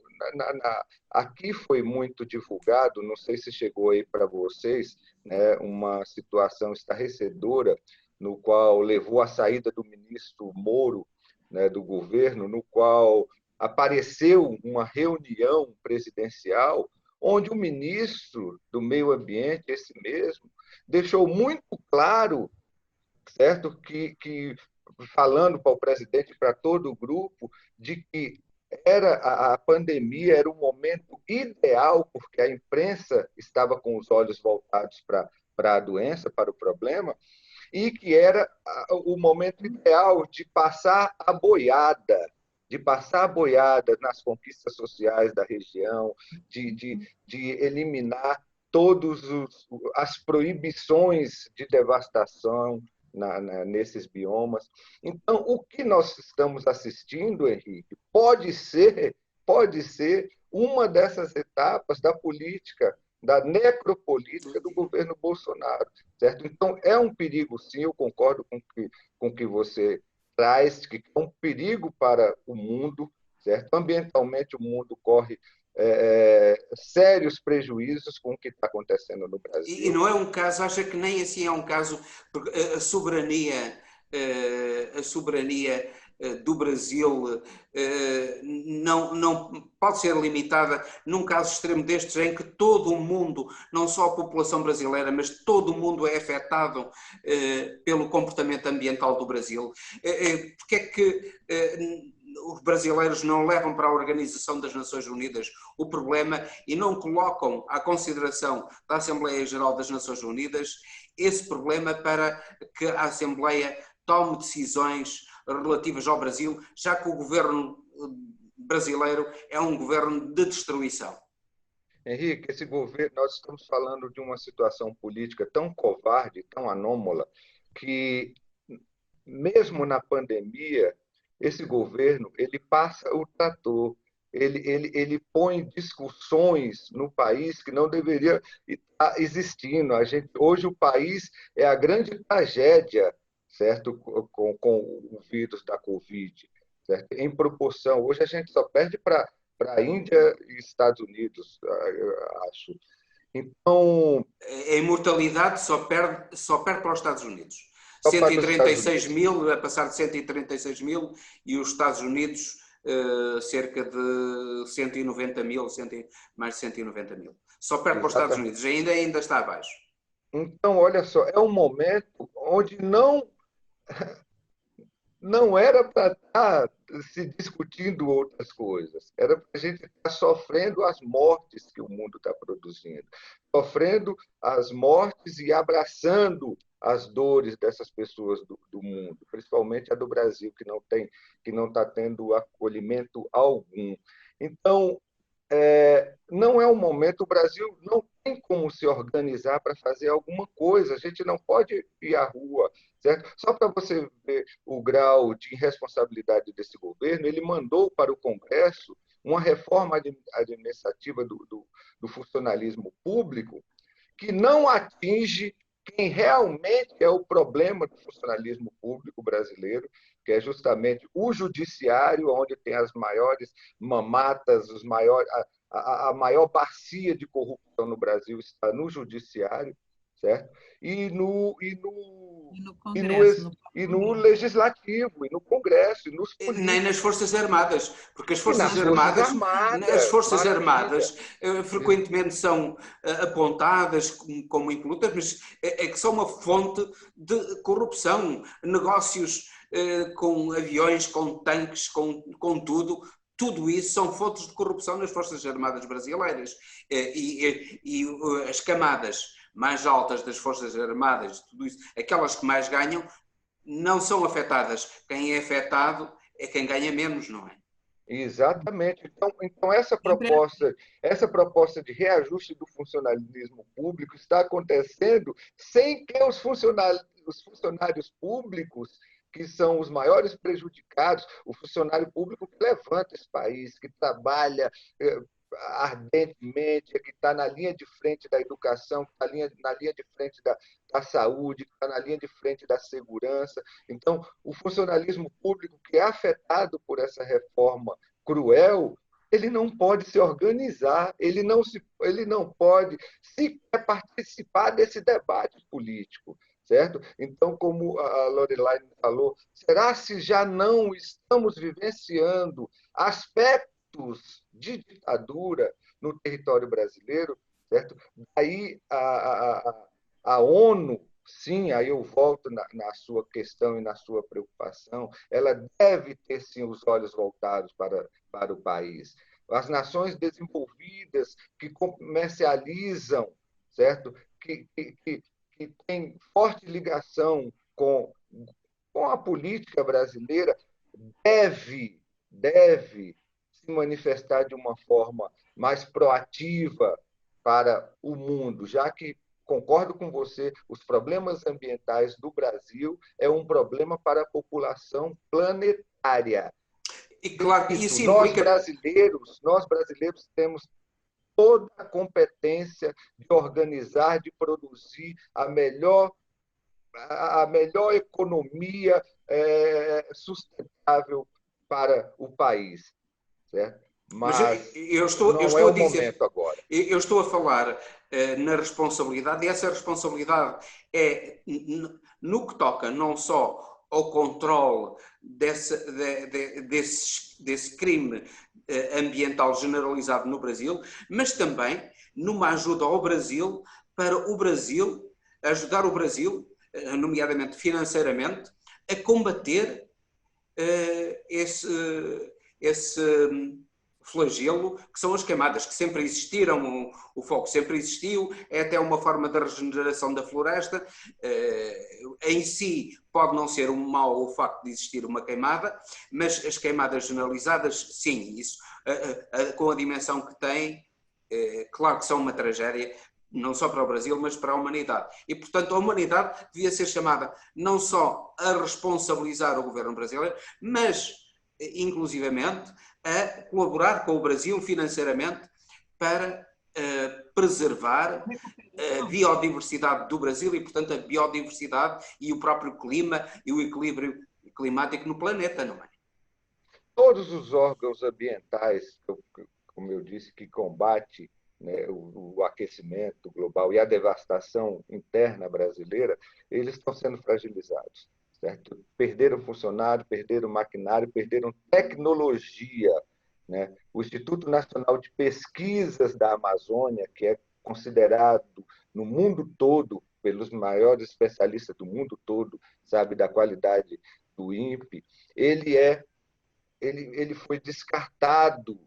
aqui foi muito divulgado, não sei se chegou aí para vocês, né, uma situação estarrecedora no qual levou à saída do ministro Moro, né, do governo, no qual apareceu uma reunião presidencial onde o ministro do Meio Ambiente, esse mesmo, deixou muito claro, certo, que falando para o presidente e para todo o grupo, de que a pandemia era o momento ideal, porque a imprensa estava com os olhos voltados para a doença, para o problema, e que era o momento ideal de passar a boiada nas conquistas sociais da região, de eliminar todas as proibições de devastação nesses biomas. Então, o que nós estamos assistindo, Henrique, pode ser uma dessas etapas da política, da necropolítica do governo Bolsonaro. Certo? Então, é um perigo, sim, eu concordo com o que você traz, que é um perigo para o mundo. Certo? Ambientalmente, o mundo corre sérios prejuízos com o que está acontecendo no Brasil. E não é um caso, acha que nem assim é um caso, porque a soberania do Brasil não pode ser limitada num caso extremo destes em que todo o mundo, não só a população brasileira, mas todo o mundo é afetado pelo comportamento ambiental do Brasil. Porque é que os brasileiros não levam para a Organização das Nações Unidas o problema e não colocam à consideração da Assembleia Geral das Nações Unidas esse problema para que a Assembleia tome decisões relativas ao Brasil, já que o governo brasileiro é um governo de destruição? Henrique, esse governo, nós estamos falando de uma situação política tão covarde, tão anômala, que mesmo na pandemia, esse governo ele passa o trator, ele põe discussões no país que não deveria estar existindo. Hoje o país é a grande tragédia, certo, com o vírus da Covid, certo? Em proporção, hoje a gente só perde para a Índia e Estados Unidos, eu acho. Então, a imortalidade só perde para os Estados Unidos. 136 mil, a passar de 136 mil, e os Estados Unidos cerca de 190 mil, mais de 190 mil. Só perde para os Estados Unidos, ainda está abaixo. Então, olha só, é um momento onde não era para estar se discutindo outras coisas, era para a gente estar sofrendo as mortes que o mundo está produzindo, sofrendo as mortes e abraçando as dores dessas pessoas do mundo, principalmente a do Brasil, que não está tendo acolhimento algum. Então, não é o momento, o Brasil não tem como se organizar para fazer alguma coisa, a gente não pode ir à rua, certo? Só para você ver o grau de irresponsabilidade desse governo, ele mandou para o Congresso uma reforma administrativa do funcionalismo público que não atinge quem realmente é o problema do funcionalismo público brasileiro, que é justamente o judiciário, onde tem as maiores mamatas, a maior bacia de corrupção no Brasil está no judiciário, certo? E no Congresso, legislativo, e no Congresso, e nos Nem nas políticos. Forças Armadas, porque E nas Forças maravilha. Armadas frequentemente são apontadas como impolutas, mas é que são uma fonte de corrupção, negócios com aviões, com tanques, com tudo isso são fontes de corrupção nas Forças Armadas brasileiras. E as camadas mais altas das Forças Armadas, tudo isso, aquelas que mais ganham, não são afetadas. Quem é afetado é quem ganha menos, não é? Exatamente. Então essa proposta de reajuste do funcionalismo público está acontecendo sem que os funcionários públicos, que são os maiores prejudicados, o funcionário público que levanta esse país, que trabalha ardentemente, que está na linha de frente da educação, que está na linha de frente da saúde, que está na linha de frente da segurança. Então, o funcionalismo público que é afetado por essa reforma cruel, ele não pode se organizar, ele não pode sequer participar desse debate político, certo? Então, como a Lorelaine falou, será se já não estamos vivenciando aspectos de ditadura no território brasileiro, certo? Daí a ONU, sim, aí eu volto na sua questão e na sua preocupação, ela deve ter, sim, os olhos voltados para o país. As nações desenvolvidas que comercializam, certo? Que têm forte ligação com a política brasileira, deve se manifestar de uma forma mais proativa para o mundo, já que, concordo com você, os problemas ambientais do Brasil é um problema para a população planetária. E claro que isso implica... Nós brasileiros temos toda a competência de organizar, de produzir a melhor economia sustentável para o país, certo? Mas eu estou não a dizer, momento agora. Eu estou a falar na responsabilidade, e essa responsabilidade é no que toca não só ao controle desse crime ambiental generalizado no Brasil, mas também numa ajuda ao Brasil, para o Brasil, ajudar o Brasil, nomeadamente financeiramente, a combater esse flagelo, que são as queimadas, que sempre existiram, o fogo sempre existiu, é até uma forma de regeneração da floresta. Em si pode não ser um mau o facto de existir uma queimada, mas as queimadas generalizadas, sim, isso, com a dimensão que têm, claro que são uma tragédia, não só para o Brasil, mas para a humanidade. E, portanto, a humanidade devia ser chamada não só a responsabilizar o governo brasileiro, mas, inclusivamente, a colaborar com o Brasil financeiramente para preservar a biodiversidade do Brasil e, portanto, a biodiversidade e o próprio clima e o equilíbrio climático no planeta, não é? Todos os órgãos ambientais, como eu disse, que combate, né, o aquecimento global e a devastação interna brasileira, eles estão sendo fragilizados, certo? Perderam funcionário, perderam maquinário, perderam tecnologia, né? O Instituto Nacional de Pesquisas da Amazônia, que é considerado no mundo todo, pelos maiores especialistas do mundo todo, sabe, da qualidade do INPE, ele foi descartado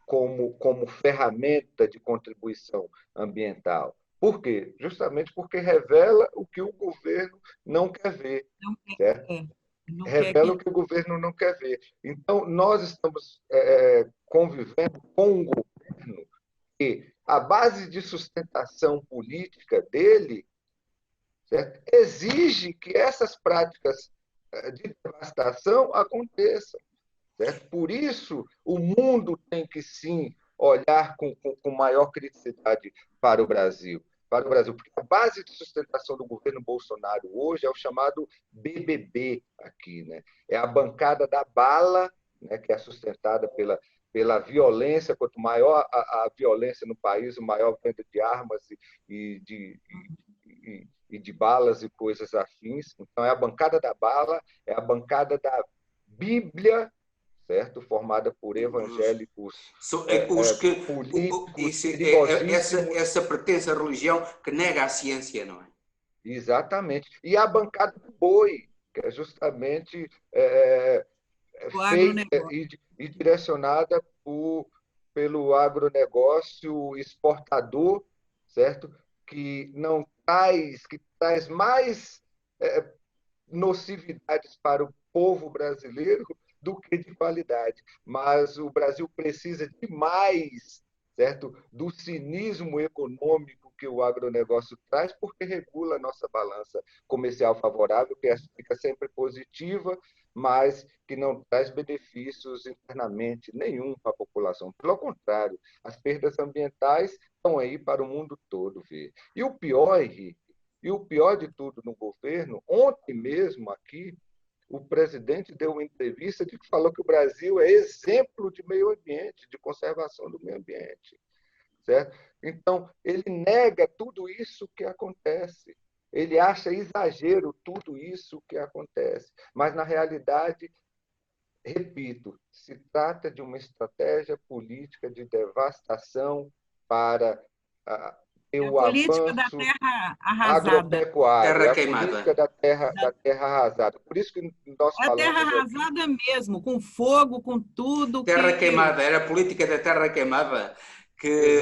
como ferramenta de contribuição ambiental. Por quê? Justamente porque revela o que o governo não quer ver. Não certo? quer. revela o que o governo não quer ver. Então, nós estamos convivendo com um governo que a base de sustentação política dele, certo, exige que essas práticas de devastação aconteçam. Certo? Por isso, o mundo tem que, sim, olhar com maior criticidade para o Brasil. Porque a base de sustentação do governo Bolsonaro hoje é o chamado BBB aqui, né? É a bancada da bala, né? Que é sustentada pela violência. Quanto maior a violência no país, o maior a venda de armas e de balas e coisas afins. Então, é a bancada da bala, é a bancada da Bíblia, certo? Formada por evangélicos os que políticos essa pertence à religião que nega a ciência, não é? Exatamente. E a bancada do boi, que é justamente feita e direcionada pelo agronegócio exportador, certo? Que traz mais nocividades para o povo brasileiro do que de qualidade. Mas o Brasil precisa demais, certo, do cinismo econômico que o agronegócio traz, porque regula a nossa balança comercial favorável, que fica sempre positiva, mas que não traz benefícios internamente nenhum para a população. Pelo contrário, as perdas ambientais estão aí para o mundo todo ver. E o pior, Henrique, e o pior de tudo no governo, ontem mesmo aqui, o presidente deu uma entrevista de que falou que o Brasil é exemplo de meio ambiente, de conservação do meio ambiente. Certo? Então, ele nega tudo isso que acontece. Ele acha exagero tudo isso que acontece. Mas, na realidade, repito, se trata de uma estratégia política de devastação para o política da avanço terra arrasada. Agropecuário, terra a queimada. Política da terra arrasada. Por isso que nós falamos... A terra arrasada mesmo, com fogo, com tudo. Terra queimada, era a política da terra queimada que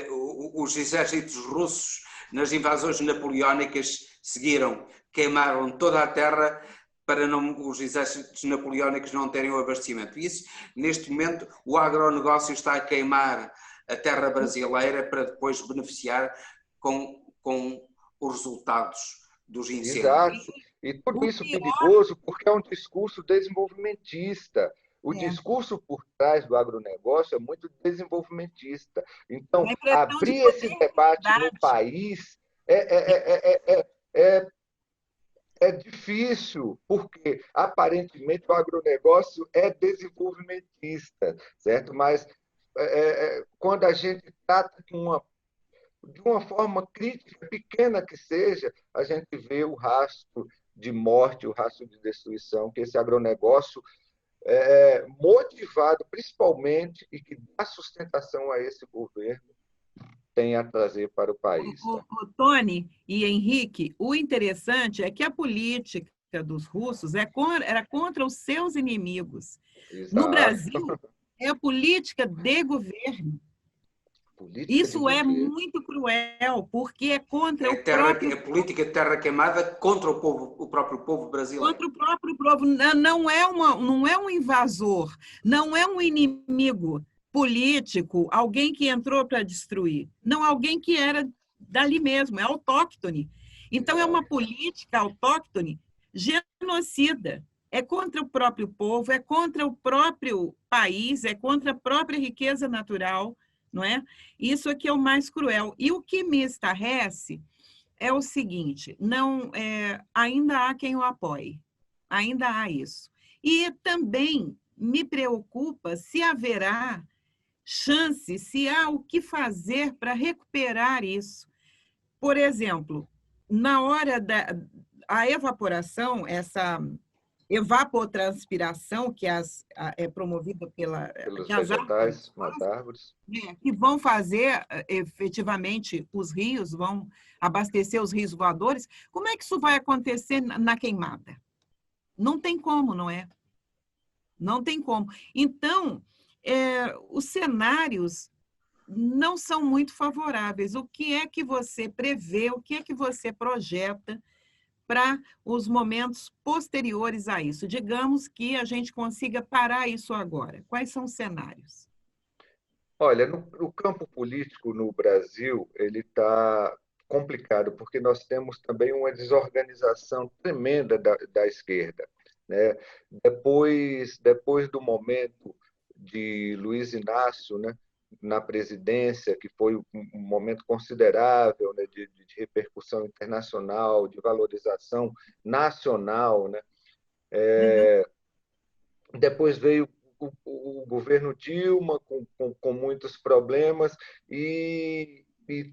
os exércitos russos, nas invasões napoleónicas, seguiram, queimaram toda a terra para os exércitos napoleónicos não terem o abastecimento. Isso, neste momento, o agronegócio está a queimar a terra brasileira para depois beneficiar com os resultados dos incêndios. Exato. E tudo isso perigoso porque é um discurso desenvolvimentista. O discurso por trás do agronegócio é muito desenvolvimentista. Então, abrir esse debate no país é difícil, porque aparentemente o agronegócio é desenvolvimentista, certo? Mas quando a gente trata de uma forma crítica, pequena que seja, a gente vê o rastro de morte, o rastro de destruição que esse agronegócio motivado principalmente e que dá sustentação a esse governo tem a trazer para o país. Tá? Tony e Henrique, o interessante é que a política dos russos era contra os seus inimigos. Exato. No Brasil, é a política de governo. Isso é muito cruel, porque é contra o próprio... A política de terra queimada contra o próprio povo brasileiro. Contra o próprio povo. Não é um invasor, não é um inimigo político, alguém que entrou para destruir. Não, alguém que era dali mesmo, é autóctone. Então, é uma política autóctone genocida. É contra o próprio povo, é contra o próprio país, é contra a própria riqueza natural, não é? Isso aqui é o mais cruel. E o que me estarrece é o seguinte, ainda há quem o apoie, ainda há isso. E também me preocupa se haverá chance, se há o que fazer para recuperar isso. Por exemplo, na hora da evaporação, essa evapotranspiração que é promovida pelos vegetais, nas árvores, que vão fazer efetivamente os rios, vão abastecer os rios voadores. Como é que isso vai acontecer na queimada? Não tem como, não é? Não tem como. Então, os cenários não são muito favoráveis. O que é que você prevê, o que é que você projeta para os momentos posteriores a isso? Digamos que a gente consiga parar isso agora. Quais são os cenários? Olha, no campo político no Brasil, ele está complicado, porque nós temos também uma desorganização tremenda da esquerda, né? Depois do momento de Luiz Inácio, né, na presidência, que foi um momento considerável, né, de repercussão internacional, de valorização nacional, né? Uhum. Depois veio o governo Dilma, com muitos problemas, e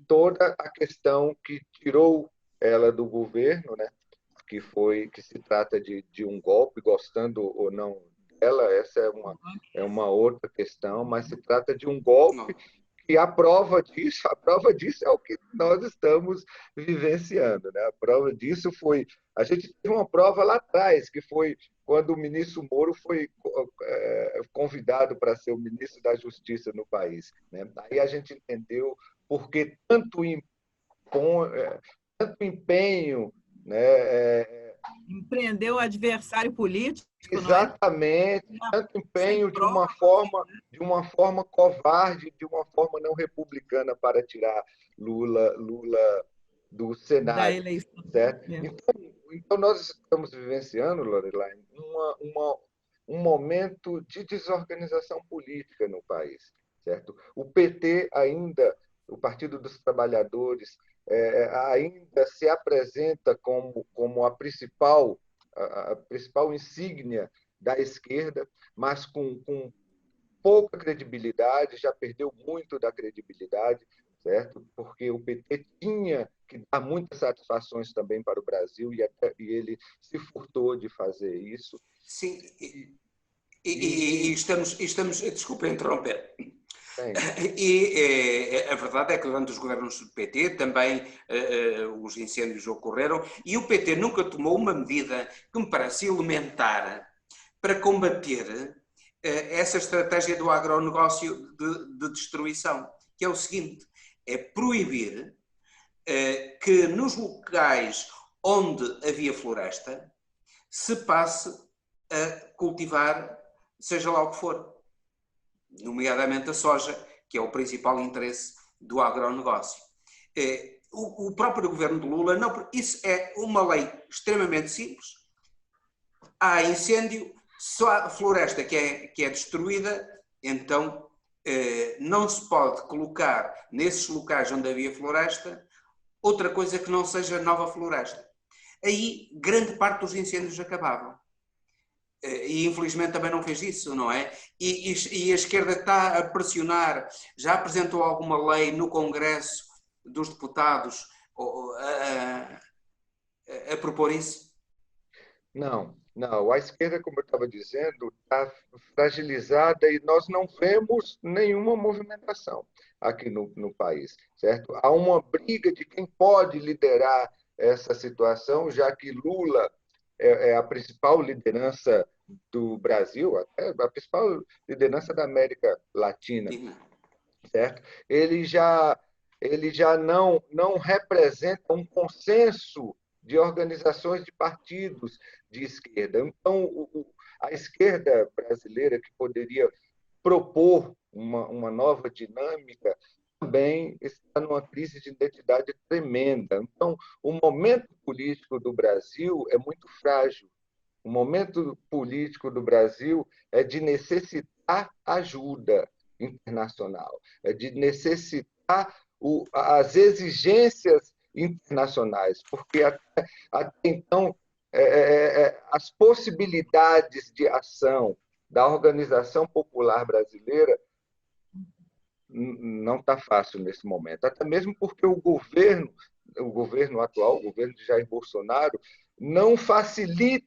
toda a questão que tirou ela do governo, né? Que se trata de um golpe, gostando ou não dela, essa é uma outra questão, mas se trata de um golpe. Não. E a prova disso é o que nós estamos vivenciando, né? A prova disso foi, a gente teve uma prova lá atrás, que foi quando o ministro Moro foi convidado para ser o ministro da Justiça no país, né? Aí a gente entendeu por que tanto empenho, né? Empreender o adversário político, não é? Exatamente, tanto Sem empenho prova de uma forma covarde, de uma forma não republicana para tirar Lula do da cenário, eleição. certo? É. Então nós estamos vivenciando, Lorelaine, um momento de desorganização política no país, certo? O PT ainda, o Partido dos Trabalhadores, ainda se apresenta como a principal insígnia da esquerda, mas com pouca credibilidade, já perdeu muito da credibilidade, certo? Porque o PT tinha que dar muitas satisfações também para o Brasil e ele se furtou de fazer isso. Sim, e estamos, desculpa interromper, Bem, e a verdade é que durante os governos do PT também os incêndios ocorreram e o PT nunca tomou uma medida que me parece elementar para combater essa estratégia do agronegócio de destruição, que é o seguinte, é proibir que nos locais onde havia floresta se passe a cultivar seja lá o que for, nomeadamente a soja, que é o principal interesse do agronegócio. O próprio governo de Lula, não, isso é uma lei extremamente simples. Há incêndio, só a floresta que é destruída, então não se pode colocar nesses locais onde havia floresta outra coisa que não seja nova floresta. Aí grande parte dos incêndios acabavam. E infelizmente também não fez isso, não é? E a esquerda está a pressionar, já apresentou alguma lei no Congresso dos Deputados a propor isso? não. A esquerda, como eu estava dizendo, está fragilizada e nós não vemos nenhuma movimentação aqui no país, certo? Há uma briga de quem pode liderar essa situação, já que Lula é a principal liderança do Brasil, até a principal liderança da América Latina, certo? Ele já não representa um consenso de organizações de partidos de esquerda. Então, a esquerda brasileira, que poderia propor uma nova dinâmica, também está numa crise de identidade tremenda. Então, o momento político do Brasil é muito frágil. O momento político do Brasil é de necessitar ajuda internacional, é de necessitar as exigências internacionais, porque até então as possibilidades de ação da Organização Popular Brasileira não está fácil nesse momento, até mesmo porque o governo atual, o governo de Jair Bolsonaro, não facilita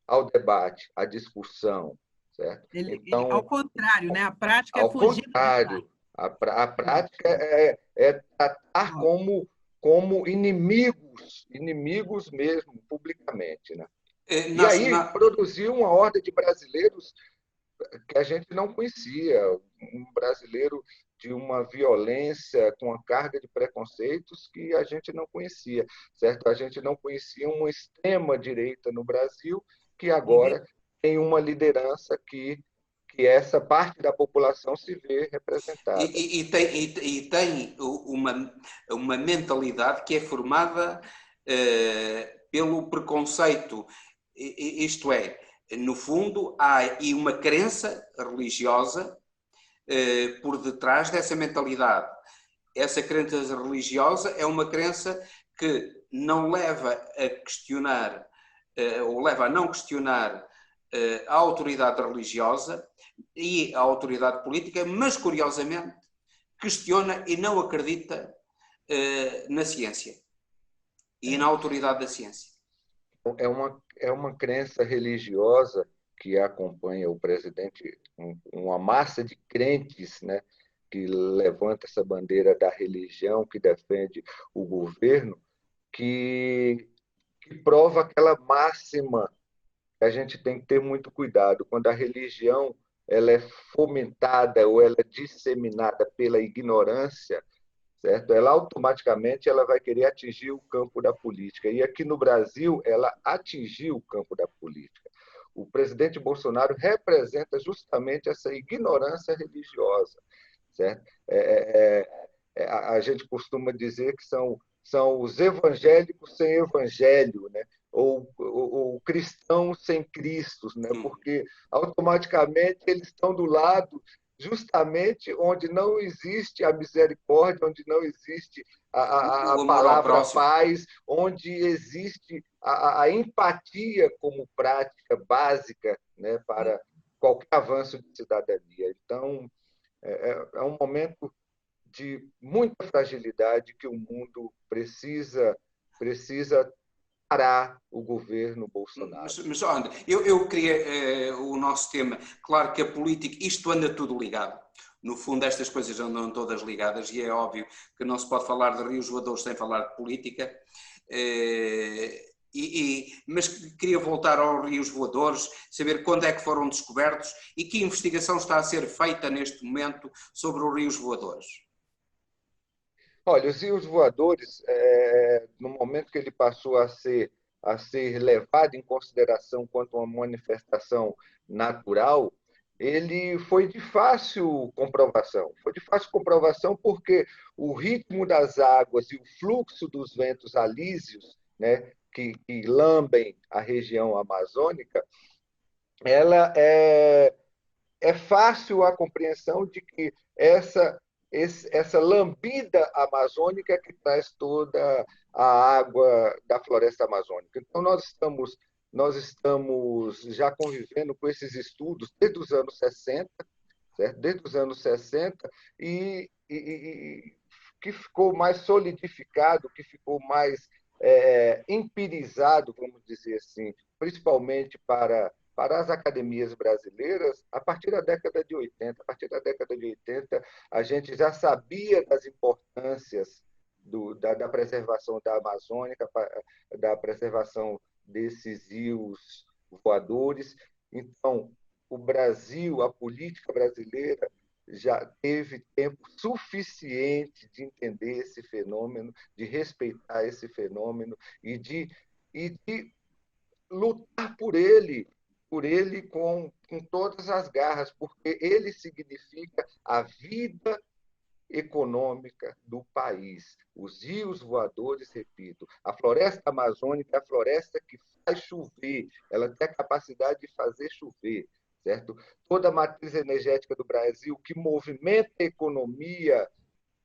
ao debate, à discussão, certo? Ao Então, contrário, né? A prática é ao fugir do debate. contrário, a prática é tratar como inimigos mesmo, publicamente, né? E aí produziu uma horda de brasileiros que a gente não conhecia, um brasileiro de uma violência com uma carga de preconceitos que a gente não conhecia, certo? A gente não conhecia uma extrema-direita no Brasil, que agora tem uma liderança que essa parte da população se vê representada. E tem uma mentalidade que é formada pelo preconceito, isto é, no fundo, há aí uma crença religiosa por detrás dessa mentalidade. Essa crença religiosa é uma crença que não leva a questionar, ou leva a não questionar a autoridade religiosa e a autoridade política, mas, curiosamente, questiona e não acredita na ciência e na autoridade da ciência. É uma crença religiosa que acompanha o presidente, uma massa de crentes, né, que levanta essa bandeira da religião, que defende o governo, que prova aquela máxima que a gente tem que ter muito cuidado quando a religião ela é fomentada ou ela é disseminada pela ignorância, certo? Ela automaticamente ela vai querer atingir o campo da política. E aqui no Brasil, ela atingiu o campo da política. O presidente Bolsonaro representa justamente essa ignorância religiosa, certo? A gente costuma dizer que são os evangélicos sem evangelho, né? Ou cristãos sem Cristo, né? Porque automaticamente eles estão do lado justamente onde não existe a misericórdia, onde não existe a palavra paz, onde existe a empatia como prática básica, né, para qualquer avanço de cidadania. Então, é um momento de muita fragilidade que o mundo precisa parar o governo Bolsonaro. Mas André, eu queria o nosso tema, claro que a política, isto anda tudo ligado. No fundo, estas coisas andam todas ligadas e é óbvio que não se pode falar de rios voadores sem falar de política. Mas queria voltar aos rios voadores, saber quando é que foram descobertos e que investigação está a ser feita neste momento sobre os rios voadores. Olha, os rios voadores, no momento que ele passou a ser levado em consideração quanto uma manifestação natural, ele foi de fácil comprovação. Foi de fácil comprovação porque o ritmo das águas e o fluxo dos ventos alísios, né, que lambem a região amazônica, ela é fácil a compreensão de que essa lambida amazônica que traz toda a água da floresta amazônica. Então, nós estamos já convivendo com esses estudos desde os anos 60, certo? Desde os anos 60, e que ficou mais solidificado, que ficou mais empirizado, vamos dizer assim, principalmente para as academias brasileiras, a partir da década de 80. A partir da década de 80, a gente já sabia das importâncias da preservação da Amazônica, da preservação desses rios voadores. Então, o Brasil, a política brasileira, já teve tempo suficiente de entender esse fenômeno, de respeitar esse fenômeno e de lutar por ele com todas as garras, porque ele significa a vida econômica do país. Os rios voadores, repito, a floresta amazônica é a floresta que faz chover, ela tem a capacidade de fazer chover, certo? Toda a matriz energética do Brasil que movimenta a economia,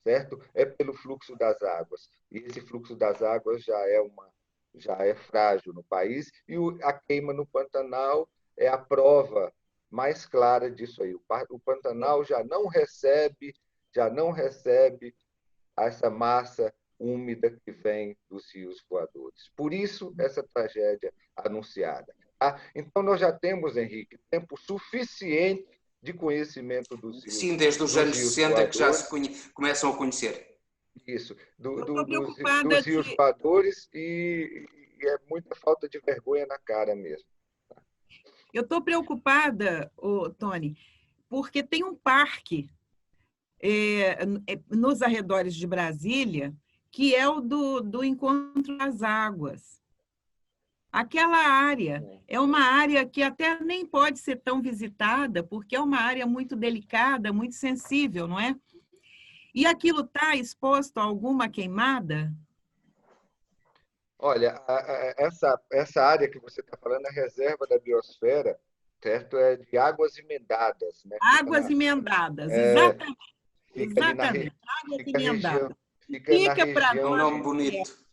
certo? É pelo fluxo das águas. E esse fluxo das águas já é frágil no país, e a queima no Pantanal é a prova mais clara disso aí. O Pantanal já não recebe essa massa úmida que vem dos rios voadores. Por isso, essa tragédia anunciada. Tá? Então, nós já temos, Henrique, tempo suficiente de conhecimento dos rios. Sim, desde os anos 60 que já se começam a conhecer. Isso, dos rios voadores, e é muita falta de vergonha na cara mesmo. Eu estou preocupada, Tony, porque tem um parque nos arredores de Brasília, que é o do Encontro das Águas. Aquela área é uma área que até nem pode ser tão visitada, porque é uma área muito delicada, muito sensível, não é? E aquilo está exposto a alguma queimada? Olha, essa área que você está falando, a reserva da biosfera, certo? É de águas emendadas, né? Águas emendadas, é, exatamente. fica ali Exatamente, águas emendadas. fica na Para região, Um nós, nome bonito.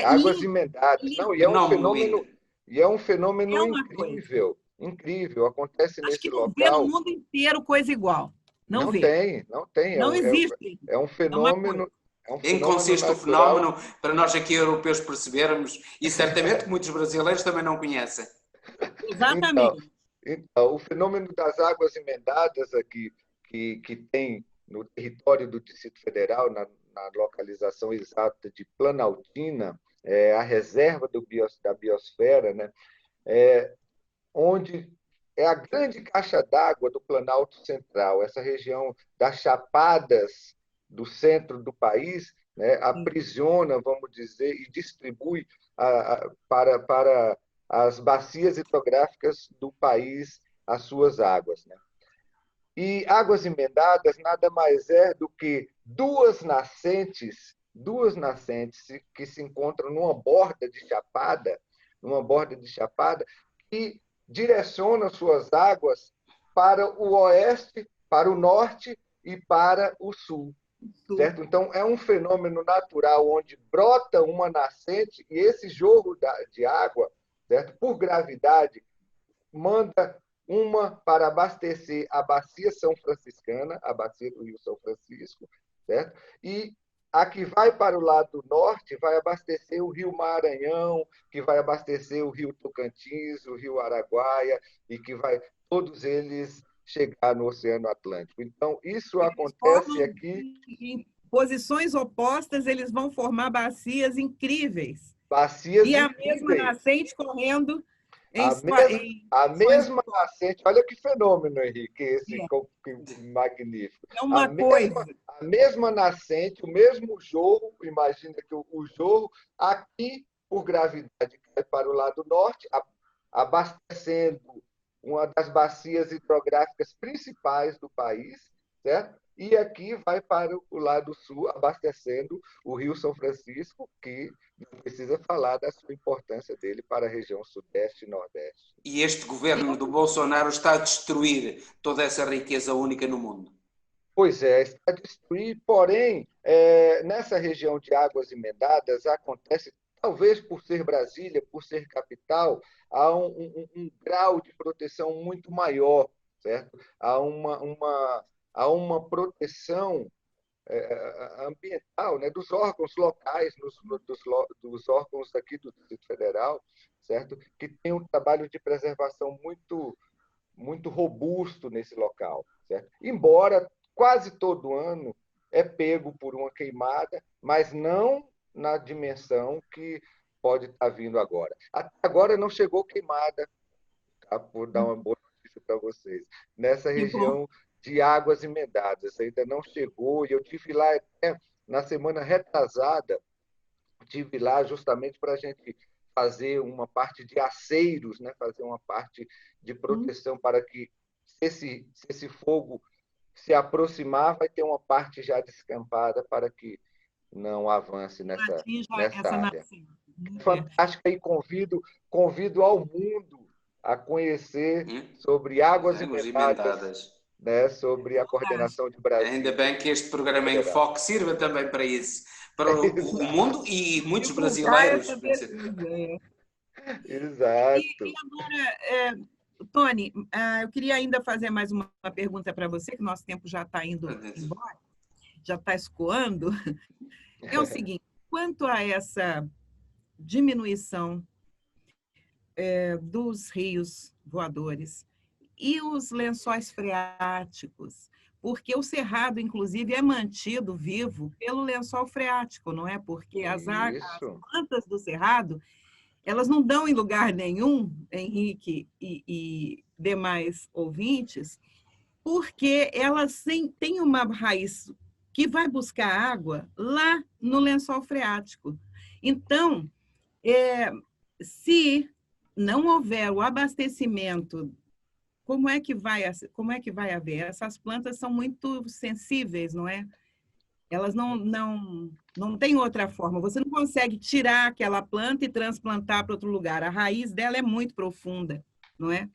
águas lindo, emendadas. lindo, Não, Que nome bonito. e é um fenômeno é uma coisa. incrível, incrível. Acontece Acho que nesse não vê no local. mundo inteiro coisa igual. Não Não vê. tem, não tem. Não existe. É um É uma coisa. fenômeno, é um Em que fenômeno consiste o natural. fenómeno, para nós aqui europeus percebermos, e certamente muitos brasileiros também não conhecem. Então, Exatamente. o fenômeno das águas emendadas aqui, que tem no território do Distrito Federal, na localização exata de Planaltina, a reserva da biosfera, né? Onde é a grande caixa d'água do Planalto Central, essa região das chapadas do centro do país, né, aprisiona, vamos dizer, e distribui para as bacias hidrográficas do país as suas águas, né? E águas emendadas nada mais é do que duas nascentes que se encontram numa borda de chapada, que direcionam suas águas para o oeste, para o norte e para o sul. Certo? Então, é um fenômeno natural onde brota uma nascente e esse jorro de água, certo? Por gravidade, manda uma para abastecer a Bacia São Franciscana, a bacia do Rio São Francisco, certo? E a que vai para o lado norte vai abastecer o Rio Maranhão, que vai abastecer o Rio Tocantins, o Rio Araguaia, e que vai todos eles chegar no Oceano Atlântico. Então, isso acontece aqui. Em posições opostas, eles vão formar bacias incríveis. Bacias e incríveis. A mesma nascente correndo a mesma nascente, olha que fenômeno, Henrique, esse magnífico. É uma coisa. A mesma nascente, o mesmo jorro, imagina que o jorro aqui, por gravidade, cai para o lado norte, abastecendo uma das bacias hidrográficas principais do país, certo? E aqui vai para o lado sul, abastecendo o Rio São Francisco, que não precisa falar da sua importância dele para a região sudeste e nordeste. E este governo do Bolsonaro está a destruir toda essa riqueza única no mundo. Pois é, está a destruir, porém, nessa região de águas emendadas acontece, talvez por ser Brasília, por ser capital, há um grau de proteção muito maior, certo? Há uma proteção ambiental, né, dos órgãos locais, dos órgãos aqui do Distrito Federal, certo? Que tem um trabalho de preservação muito, muito robusto nesse local, certo? Embora quase todo ano é pego por uma queimada, mas não na dimensão que pode estar vindo agora. Até agora não chegou queimada, tá? Por dar uma boa notícia para vocês, nessa região de águas emendadas. Ainda não chegou, e eu tive lá até na semana retrasada, tive lá justamente para a gente fazer uma parte de aceiros, né? Fazer uma parte de proteção para que, se esse fogo se aproximar, vai ter uma parte já descampada para que não avance nessa área. Fantástica, e convido ao mundo a conhecer sobre águas emendadas, né, sobre a coordenação de Brasília. Ainda bem que este programa em Foco sirva também para isso, para o mundo e muitos brasileiros. Exato. E agora, Tony, eu queria ainda fazer mais uma pergunta para você, que nosso tempo já está indo embora, já está escoando. É o seguinte, quanto a essa diminuição dos rios voadores e os lençóis freáticos, porque o cerrado, inclusive, é mantido vivo pelo lençol freático, não é? Porque as plantas do cerrado, elas não dão em lugar nenhum, Henrique e demais ouvintes, porque elas têm uma raiz que vai buscar água lá no lençol freático. Então, se não houver o abastecimento, como é que vai haver? Essas plantas são muito sensíveis, não é? Elas não têm outra forma. Você não consegue tirar aquela planta e transplantar para outro lugar. A raiz dela é muito profunda, não é?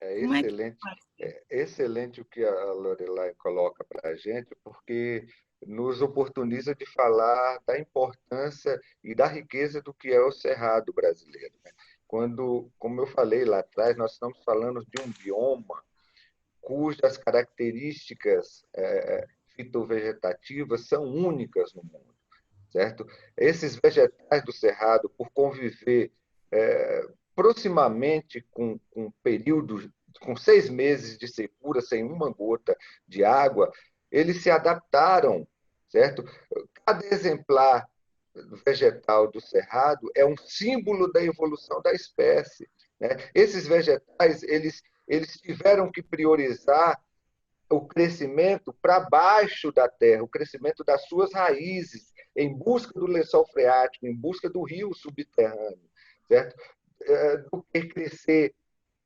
É Como é que excelente, faz? é excelente o que a Lorelai coloca para a gente, porque nos oportuniza de falar da importância e da riqueza do que é o cerrado brasileiro, né? Quando, como eu falei lá atrás, nós estamos falando de um bioma cujas características fitovegetativas são únicas no mundo, certo? Esses vegetais do cerrado, por conviver proximamente com períodos, com 6 meses de secura, sem uma gota de água, eles se adaptaram, certo? Cada exemplar vegetal do cerrado é um símbolo da evolução da espécie, né? Esses vegetais, eles tiveram que priorizar o crescimento para baixo da terra, o crescimento das suas raízes, em busca do lençol freático, em busca do rio subterrâneo, certo? Do que crescer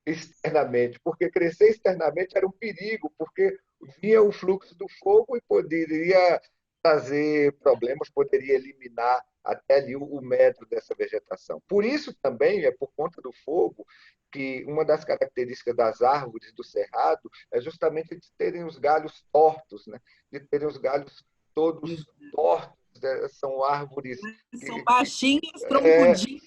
externamente, porque crescer externamente era um perigo, porque vinha o fluxo do fogo e poderia trazer problemas, poderia eliminar até ali o metro dessa vegetação. Por isso também, é por conta do fogo, que uma das características das árvores do cerrado é justamente de terem os galhos tortos, né? De terem os galhos todos tortos, né? São árvores São que baixinhas, troncudinhas.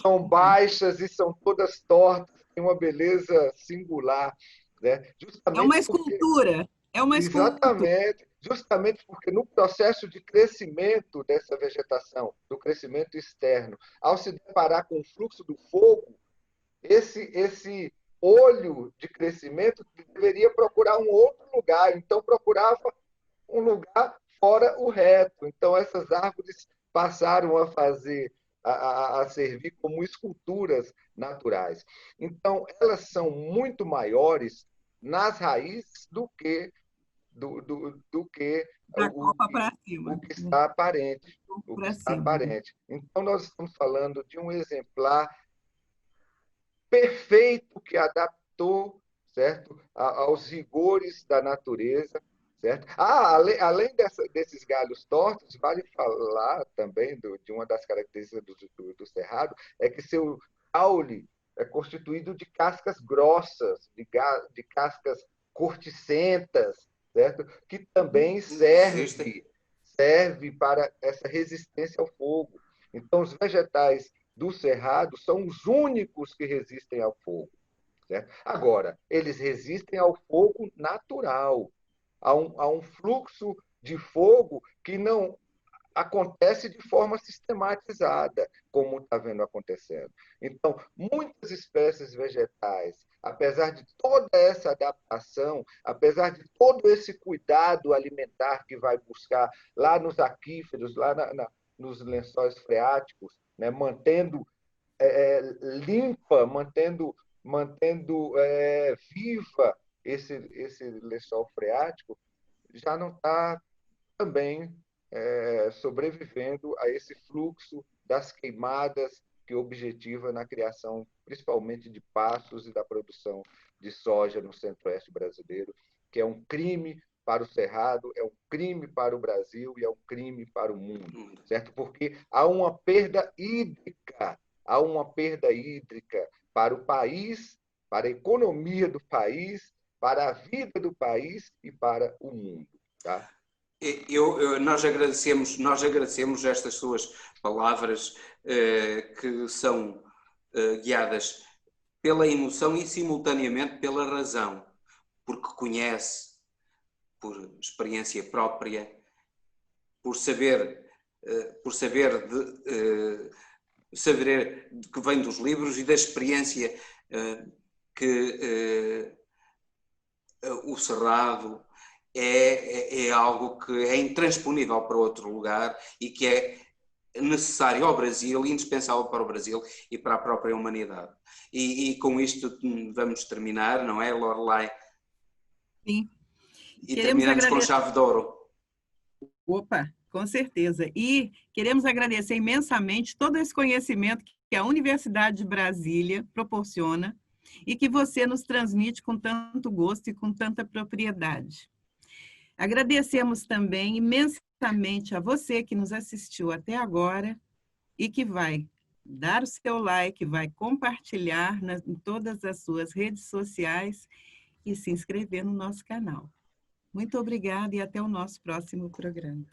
são baixas e são todas tortas, tem uma beleza singular, né? É Justamente uma porque, escultura. É uma escultura. justamente porque no processo de crescimento dessa vegetação, do crescimento externo, ao se deparar com o fluxo do fogo, esse olho de crescimento deveria procurar um outro lugar, então procurava um lugar fora o reto. Então essas árvores passaram a fazer a servir como esculturas naturais. Então elas são muito maiores nas raízes do que Da copa para o cima. que está aparente. O que Para está cima. aparente. Então, nós estamos falando de um exemplar perfeito que adaptou, certo, aos rigores da natureza, certo? Além desses galhos tortos, vale falar também de uma das características do cerrado, é que seu caule é constituído de cascas grossas, de cascas corticentas, certo? Que também serve para essa resistência ao fogo. Então, os vegetais do cerrado são os únicos que resistem ao fogo, certo? Agora, eles resistem ao fogo natural, a um fluxo de fogo que não acontece de forma sistematizada, como está vendo acontecendo. Então, muitas espécies vegetais, apesar de toda essa adaptação, apesar de todo esse cuidado alimentar que vai buscar lá nos aquíferos, lá nos lençóis freáticos, né, mantendo limpa, mantendo viva esse lençol freático, já não está também sobrevivendo a esse fluxo das queimadas que objetiva na criação, principalmente de pastos e da produção de soja no centro-oeste brasileiro, que é um crime para o Cerrado, é um crime para o Brasil e é um crime para o mundo, certo? Porque há uma perda hídrica para o país, para a economia do país, para a vida do país e para o mundo, tá? Nós agradecemos estas suas palavras que são guiadas pela emoção e simultaneamente pela razão, porque conhece, por experiência própria, por saber que vem dos livros e da experiência que o Cerrado é algo que é intransponível para outro lugar e que é necessário ao Brasil, indispensável para o Brasil e para a própria humanidade. E com isto vamos terminar, não é, Lorelai? Sim. E terminamos com chave de ouro. Opa, com certeza. E queremos agradecer imensamente todo esse conhecimento que a Universidade de Brasília proporciona e que você nos transmite com tanto gosto e com tanta propriedade. Agradecemos também imensamente a você que nos assistiu até agora e que vai dar o seu like, vai compartilhar em todas as suas redes sociais e se inscrever no nosso canal. Muito obrigada e até o nosso próximo programa.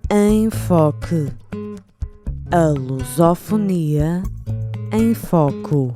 Em Foque. A lusofonia em foco.